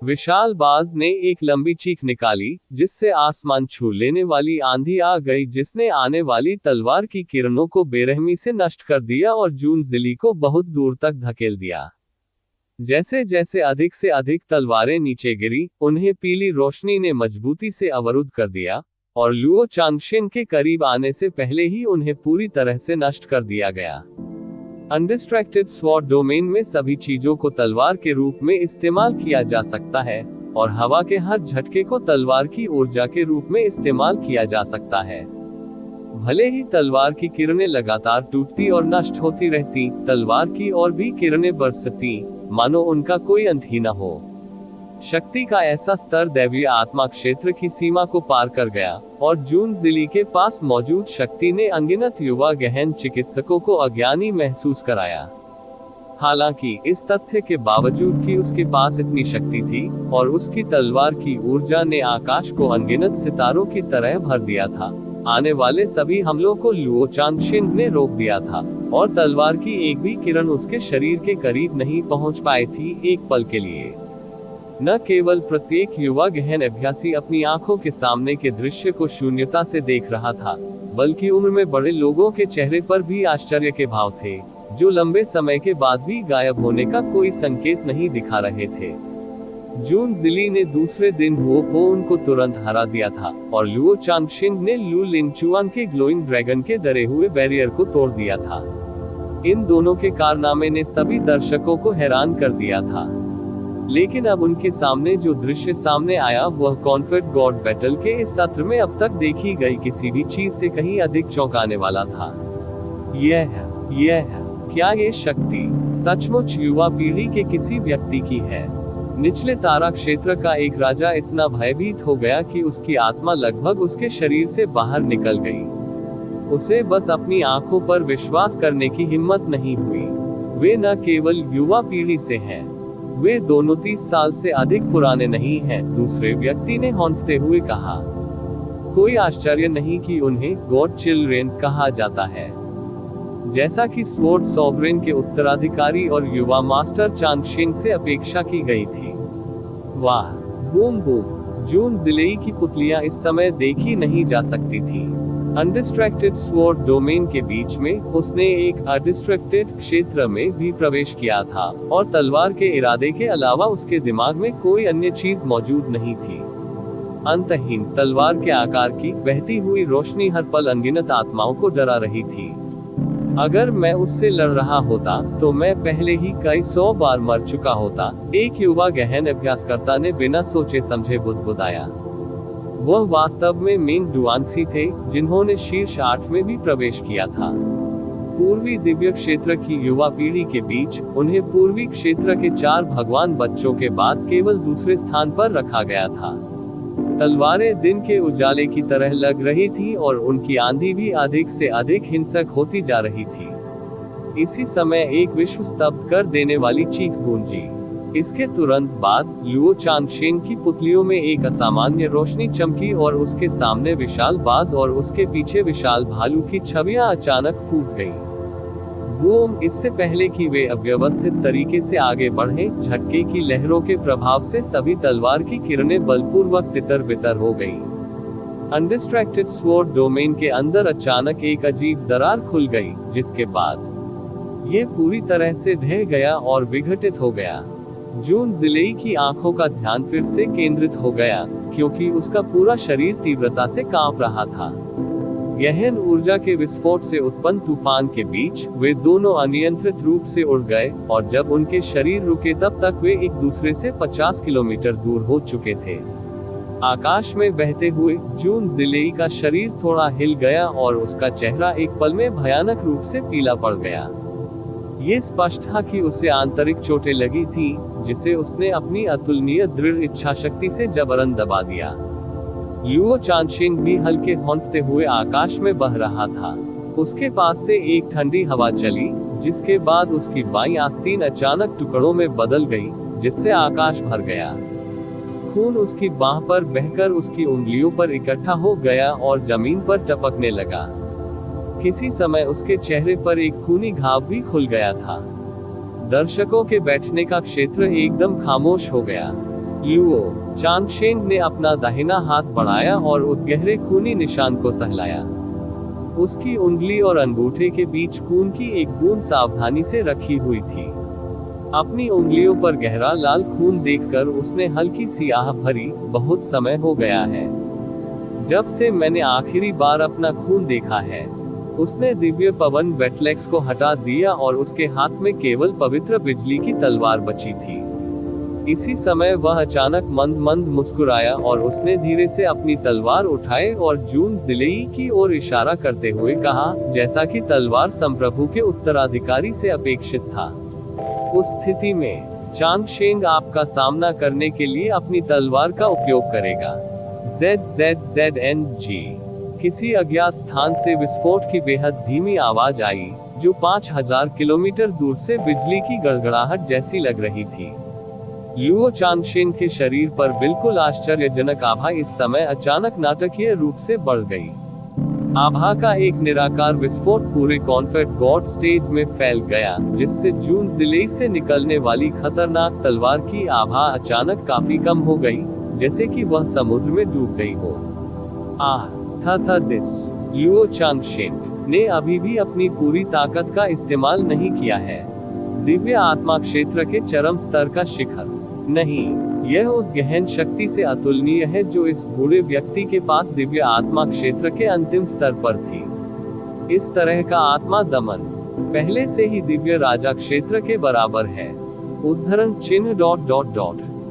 विशाल बाज ने एक लंबी चीख निकाली, जिससे आसमान छू लेने वाली आंधी आ गई, जिसने आने वाली तलवार की किरणों को बेरहमी से नष्ट कर दिया और जून जिली को बहुत दूर तक धकेल दिया। जैसे जैसे अधिक से अधिक तलवारें नीचे गिरी, उन्हें पीली रोशनी ने मजबूती से अवरुद्ध कर दिया, और लुओ चांगशेन के करीब आने से पहले ही उन्हें पूरी तरह से नष्ट कर दिया गया। अनडिस्ट्रैक्टेड स्वॉर्ड डोमेन में सभी चीजों को तलवार के रूप में इस्तेमाल किया जा सकता है, और हवा के हर झटके को तलवार की ऊर्जा के रूप में इस्तेमाल किया जा सकता है। भले ही तलवार की किरणें लगातार टूटती और नष्ट होती रहती, तलवार की और भी किरणें बरसती, मानो उनका कोई अंत ही न हो। शक्ति का ऐसा स्तर दैवीय आत्मा क्षेत्र की सीमा को पार कर गया, और जून जिली के पास मौजूद शक्ति ने अनगिनत युवा गहन चिकित्सकों को अज्ञानी महसूस कराया। हालांकि इस तथ्य के बावजूद कि उसके पास इतनी शक्ति थी और उसकी तलवार की ऊर्जा ने आकाश को अनगिनत सितारों की तरह भर दिया था, आने वाले सभी हमलों को लुओ चांगशेंग ने रोक दिया था और तलवार की एक भी किरण उसके शरीर के करीब नहीं पहुंच पाई थी एक पल के लिए। न केवल प्रत्येक युवा गहन अभ्यासी अपनी आंखों के सामने के दृश्य को शून्यता से देख रहा था, बल्कि उम्र में बड़े लोगों के चेहरे पर भी आश्चर्य के भाव थे, जो लंबे समय के बाद भी गायब होने का कोई संकेत नहीं दिखा रहे थे। जून जिली ने दूसरे दिन हुओ पोन को तुरंत हरा दिया था और लुओ चांगशेंग ने लू लिनचुआन के ग्लोइंग ड्रैगन के डरे हुए बैरियर को तोड़ दिया था। इन दोनों के कारनामे ने सभी दर्शकों को हैरान कर दिया था, लेकिन अब उनके सामने जो दृश्य सामने आया वह कॉन्फेड गॉड बैटल के इस सत्र में अब तक देखी गई किसी भी चीज से कहीं अधिक चौंकाने वाला था। यह क्या ये शक्ति सचमुच युवा पीढ़ी के किसी व्यक्ति की है? निचले तारा क्षेत्र का एक राजा इतना भयभीत हो गया कि उसकी आत्मा लगभग उसके शरीर से बाहर निकल गई। उसे बस अपनी आंखों पर विश्वास करने की हिम्मत नहीं हुई। वे न केवल युवा पीढ़ी से हैं, वे दोनों 30 साल से अधिक पुराने नहीं हैं, दूसरे व्यक्ति ने हौंकते हुए कहा। कोई आश्चर्य नहीं कि उन्हें गॉड चिल्ड्रेन कहा जाता है, जैसा कि स्वॉर्ड सॉवरेन के उत्तराधिकारी और युवा मास्टर चांगशेंग से अपेक्षा की गई थी। वाह, बूम बूम। जून जिलेई की पुतलियां इस समय देखी नहीं जा सकती थी। अनडिस्ट्रैक्टेड स्वॉर्ड डोमेन के बीच में उसने एक अडिस्ट्रैक्टेड क्षेत्र में भी प्रवेश किया था और तलवार के इरादे के अलावा उसके दिमाग में कोई अन्य चीज मौजूद नहीं थी। अंतहीन तलवार के आकार की बहती हुई रोशनी हर पल अनगिनत आत्माओं को डरा रही थी। अगर मैं उससे लड़ रहा होता तो मैं पहले ही कई 100 बार मर चुका होता, एक युवा गहन अभ्यासकर्ता ने बिना सोचे समझे बुदबुदाया। वह वास्तव में मेंग डुआंगसी थे, जिन्होंने शीर्ष 8 में भी प्रवेश किया था। पूर्वी दिव्य क्षेत्र की युवा पीढ़ी के बीच उन्हें पूर्वी क्षेत्र के 4 भगवान बच्चों के बाद केवल दूसरे स्थान पर रखा गया था। तलवारें दिन के उजाले की तरह लग रही थी और उनकी आंधी भी अधिक से अधिक हिंसक होती जा रही थी। इसी समय एक विश्व स्तब्ध कर देने वाली चीख गूंजी। इसके तुरंत बाद लुओ चांगशेंग की पुतलियों में एक असामान्य रोशनी चमकी और उसके सामने विशाल बाज और उसके पीछे विशाल भालू की छवियां अचानक फूट गईं। बूम! इससे पहले कि वे अव्यवस्थित तरीके से आगे बढ़े, झटके की लहरों के प्रभाव से सभी तलवार की किरणें बलपूर्वक तितर बितर हो गईं। अनडिस्ट्रैक्टेड स्वॉर्ड डोमेन के अंदर अचानक एक अजीब दरार खुल गई, जिसके बाद ये पूरी तरह से ढह गया और विघटित हो गया। जून जिलेई की आंखों का ध्यान फिर से केंद्रित हो गया, क्योंकि उसका पूरा शरीर तीव्रता से कांप रहा था। गहन ऊर्जा के विस्फोट से उत्पन्न तूफान के बीच वे दोनों अनियंत्रित रूप से उड़ गए, और जब उनके शरीर रुके तब तक वे एक दूसरे से 50 किलोमीटर दूर हो चुके थे। आकाश में बहते हुए जून जिलेई का शरीर थोड़ा हिल गया और उसका चेहरा एक पल में भयानक रूप से पीला पड़ गया। ये स्पष्ट था कि उसे आंतरिक चोटें लगी थी, जिसे उसने अपनी अतुलनीय दृढ़ इच्छाशक्ति से जबरन दबा दिया। लुओ चांगशेंग भी हल्के हौंकते हुए आकाश में बह रहा था। उसके पास से एक ठंडी हवा चली, जिसके बाद उसकी बाईं आस्तीन अचानक टुकड़ों में बदल गई, जिससे आकाश भर गया। खून उसकी बाह पर बहकर उसकी उंगलियों पर इकट्ठा हो गया और जमीन पर टपकने लगा। किसी समय उसके चेहरे पर एक खूनी घाव भी खुल गया था। दर्शकों के बैठने का क्षेत्र एकदम खामोश हो गया। लुओ चांगशेंग ने अपना दाहिना हाथ बढ़ाया और उस गहरे खूनी निशान को सहलाया। उसकी उंगली और अंगूठे के बीच खून की एक बूंद सावधानी से रखी हुई थी। अपनी उंगलियों पर गहरा लाल खून देखकर उसने हल्की सी आह भरी, बहुत समय हो गया है जब से मैंने आखिरी बार अपना खून देखा है। उसने दिव्य पवन बैटलेक्स को हटा दिया और उसके हाथ में केवल पवित्र बिजली की तलवार बची थी। इसी समय वह अचानक मंद मंद मुस्कुराया और उसने धीरे से अपनी तलवार उठाए और जून जिलेई की ओर इशारा करते हुए कहा, जैसा कि तलवार संप्रभु के उत्तराधिकारी से अपेक्षित था। उस स्थिति में चांगशेंग आपका सामना करने के लिए अपनी तलवार का उपयोग करेगा। ZZZNG। किसी अज्ञात स्थान से विस्फोट की बेहद धीमी आवाज आई, जो 5000 किलोमीटर दूर से बिजली की गड़गड़ाहट जैसी लग रही थी। लुओ चांगशेन के शरीर पर बिल्कुल आश्चर्यजनक आभा इस समय अचानक नाटकीय रूप से बढ़ गई। आभा का एक निराकार विस्फोट पूरे कॉन्फेड गॉड स्टेज में फैल गया, जिससे जून जिले से निकलने वाली खतरनाक तलवार की आभा अचानक काफी कम हो गई, जैसे कि वह समुद्र में डूब गई हो। था दिस लुओ चांगशेन ने अभी भी अपनी पूरी ताकत का इस्तेमाल नहीं किया है। दिव्य आत्मा क्षेत्र के चरम स्तर का शिखर नहीं, यह उस गहन शक्ति से अतुलनीय है जो इस बूढ़े व्यक्ति के पास दिव्य आत्मा क्षेत्र के अंतिम स्तर पर थी। इस तरह का आत्मा दमन पहले से ही दिव्य राजा क्षेत्र के बराबर है। उद्धरण चिन्ह ...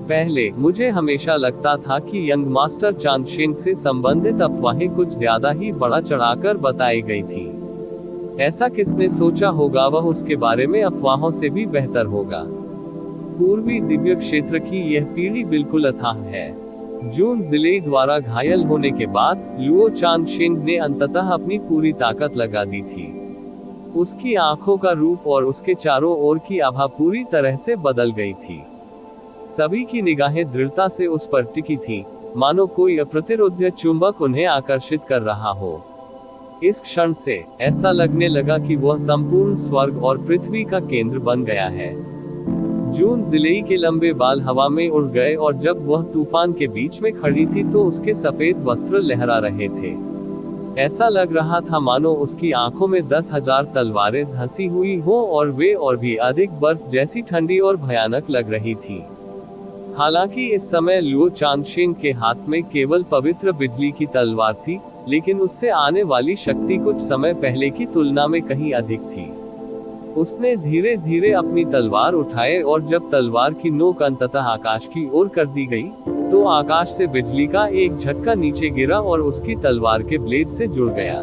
पहले मुझे हमेशा लगता था कि यंग मास्टर चांगशेन से संबंधित अफवाहें कुछ ज्यादा ही बढ़ा चढ़ाकर बताई गई थी। ऐसा किसने सोचा होगा, वह उसके बारे में अफवाहों से भी बेहतर होगा। पूर्वी दिव्य क्षेत्र की यह पीढ़ी बिल्कुल अथाह है। जून जिले द्वारा घायल होने के बाद लुओ चांगशेन ने अंततः अपनी पूरी ताकत लगा दी थी। उसकी आंखों का रूप और उसके चारों ओर की आभा पूरी तरह से बदल गई थी। सभी की निगाहें दृढ़ता से उस पर टिकी थी, मानो कोई अप्रतिरोध्य चुंबक उन्हें आकर्षित कर रहा हो। इस क्षण से ऐसा लगने लगा कि वह संपूर्ण स्वर्ग और पृथ्वी का केंद्र बन गया है। जून जिले के लंबे बाल हवा में उड़ गए और जब वह तूफान के बीच में खड़ी थी तो उसके सफेद वस्त्र लहरा रहे थे। ऐसा लग रहा था मानो उसकी आंखों में 10,000 तलवारें धंसी हुई हो और वे और भी अधिक बर्फ जैसी ठंडी और भयानक लग रही थी। हालांकि इस समय लुओ चांगशेन के हाथ में केवल पवित्र बिजली की तलवार थी, लेकिन उससे आने वाली शक्ति कुछ समय पहले की तुलना में कहीं अधिक थी। उसने धीरे धीरे अपनी तलवार उठाए और जब तलवार की नोक अंततः आकाश की ओर कर दी गई, तो आकाश से बिजली का एक झटका नीचे गिरा और उसकी तलवार के ब्लेड से जुड़ गया।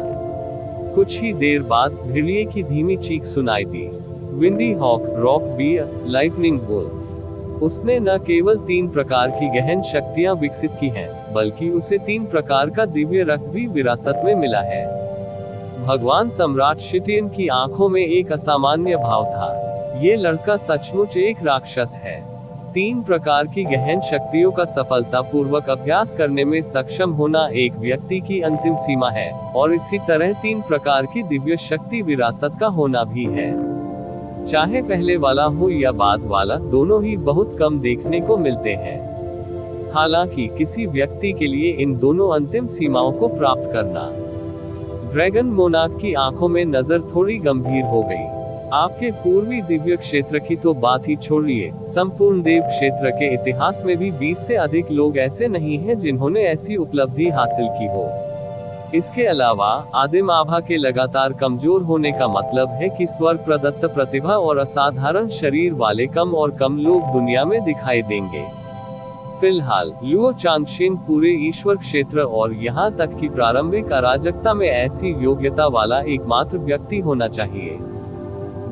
कुछ ही देर बाद भेड़िए की धीमी चीख सुनाई दी, Windy Hawk, Rock Bear, Lightning Bolt. उसने न केवल 3 प्रकार की गहन शक्तियां विकसित की हैं, बल्कि उसे 3 प्रकार का दिव्य रक्त भी विरासत में मिला है। भगवान सम्राट शिटियन की आंखों में एक असामान्य भाव था। ये लड़का सचमुच एक राक्षस है। 3 प्रकार की गहन शक्तियों का सफलतापूर्वक अभ्यास करने में सक्षम होना एक व्यक्ति की अंतिम सीमा है, और इसी तरह 3 प्रकार की दिव्य शक्ति विरासत का होना भी है। चाहे पहले वाला हो या बाद वाला, दोनों ही बहुत कम देखने को मिलते हैं। हालांकि किसी व्यक्ति के लिए इन दोनों अंतिम सीमाओं को प्राप्त करना। ड्रैगन मोनार्क की आंखों में नजर थोड़ी गंभीर हो गई। आपके पूर्वी दिव्य क्षेत्र की तो बात ही छोड़िए, संपूर्ण देव क्षेत्र के इतिहास में भी 20 से अधिक लोग ऐसे नहीं हैं जिन्होंने ऐसी उपलब्धि हासिल की हो। इसके अलावा आदिम आभा के लगातार कमजोर होने का मतलब है कि स्वर्ग प्रदत्त प्रतिभा और असाधारण शरीर वाले कम और कम लोग दुनिया में दिखाई देंगे। फिलहाल लुओ चांगशेन पूरे ईश्वर क्षेत्र और यहाँ तक कि प्रारंभिक अराजकता में ऐसी योग्यता वाला एकमात्र व्यक्ति होना चाहिए।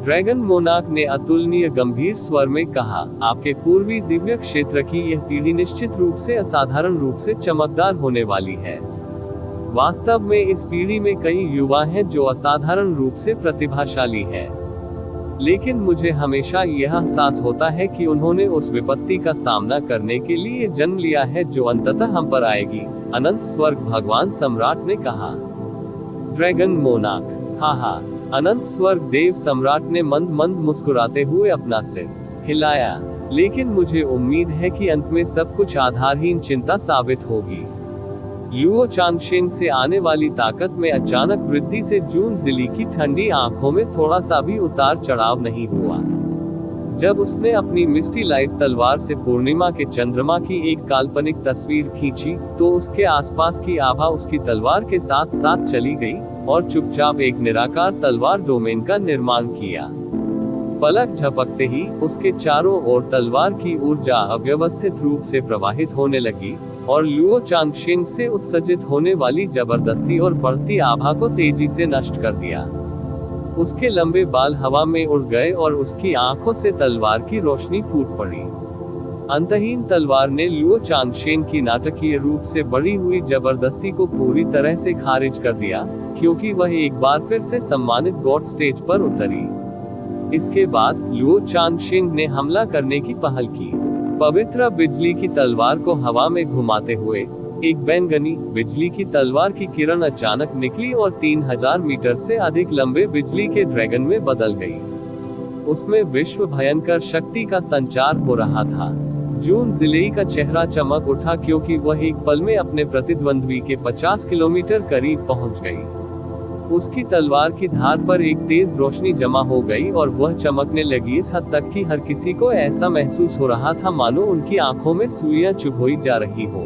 ड्रैगन मोनार्क ने अतुलनीय गंभीर स्वर में कहा, आपके पूर्वी दिव्य क्षेत्र की यह पीढ़ी निश्चित रूप से असाधारण रूप से चमकदार होने वाली है। वास्तव में इस पीढ़ी में कई युवा हैं जो असाधारण रूप से प्रतिभाशाली हैं। लेकिन मुझे हमेशा यह एहसास होता है कि उन्होंने उस विपत्ति का सामना करने के लिए जन्म लिया है जो अंततः हम पर आएगी। अनंत स्वर्ग, भगवान सम्राट ने कहा। ड्रैगन मोनार्क, हाँ, अनंत स्वर्ग देव सम्राट ने मंद मंद मुस्कुराते हुए अपना सिर हिलाया। लेकिन मुझे उम्मीद है कि अंत में सब कुछ आधारहीन चिंता साबित होगी। लुओ चांगशेन से आने वाली ताकत में अचानक वृद्धि से जून जिली की ठंडी आंखों में थोड़ा सा भी उतार चढ़ाव नहीं हुआ। जब उसने अपनी मिस्टी लाइट तलवार से पूर्णिमा के चंद्रमा की एक काल्पनिक तस्वीर खींची, तो उसके आसपास की आभा उसकी तलवार के साथ साथ चली गई और चुपचाप एक निराकार तलवार डोमेन का निर्माण किया। पलक झपकते ही उसके चारों ओर तलवार की ऊर्जा अव्यवस्थित रूप से प्रवाहित होने लगी और लुओ चांगशेन से उत्सर्जित होने वाली जबरदस्ती और बढ़ती आभा को तेजी से नष्ट कर दिया। उसके लंबे बाल हवा में उड़ गए और उसकी आंखों से तलवार की रोशनी फूट पड़ी। अंतहीन तलवार ने लुओ चांगशेन की नाटकीय रूप से बढ़ी हुई जबरदस्ती को पूरी तरह से खारिज कर दिया, क्योंकि वह एक बार फिर से सम्मानित गॉड स्टेज पर उतरी। इसके बाद लुओ चांगशिंग ने हमला करने की पहल की। पवित्र बिजली की तलवार को हवा में घुमाते हुए एक बैंगनी बिजली की तलवार की किरण अचानक निकली और 3000 मीटर से अधिक लंबे बिजली के ड्रैगन में बदल गई। उसमें विश्व भयंकर शक्ति का संचार हो रहा था। जून जिलेई का चेहरा चमक उठा क्योंकि वह एक पल में अपने प्रतिद्वंद्वी के 50 किलोमीटर करीब पहुंच गई। उसकी तलवार की धार पर एक तेज रोशनी जमा हो गई और वह चमकने लगी इस हद तक कि हर किसी को ऐसा महसूस हो रहा था मानो उनकी आंखों में सुइयां चुभोई जा रही हो।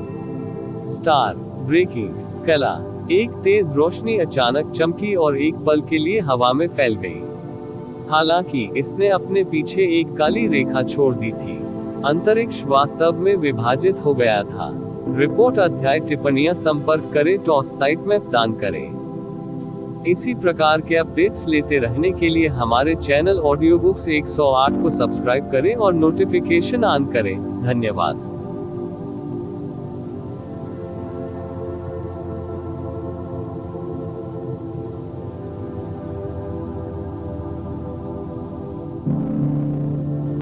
स्टार ब्रेकिंग कला। एक तेज रोशनी अचानक चमकी और एक पल के लिए हवा में फैल गई। हालांकि इसने अपने पीछे एक काली रेखा छोड़ दी थी। अंतरिक्ष वास्तव में विभाजित हो गया था। रिपोर्ट अध्याय टिप्पणियां संपर्क करें टॉस साइट में दान करें। इसी प्रकार के अपडेट्स लेते रहने के लिए हमारे चैनल ऑडियो बुक्स 108 को सब्सक्राइब करें और नोटिफिकेशन ऑन करें। धन्यवाद।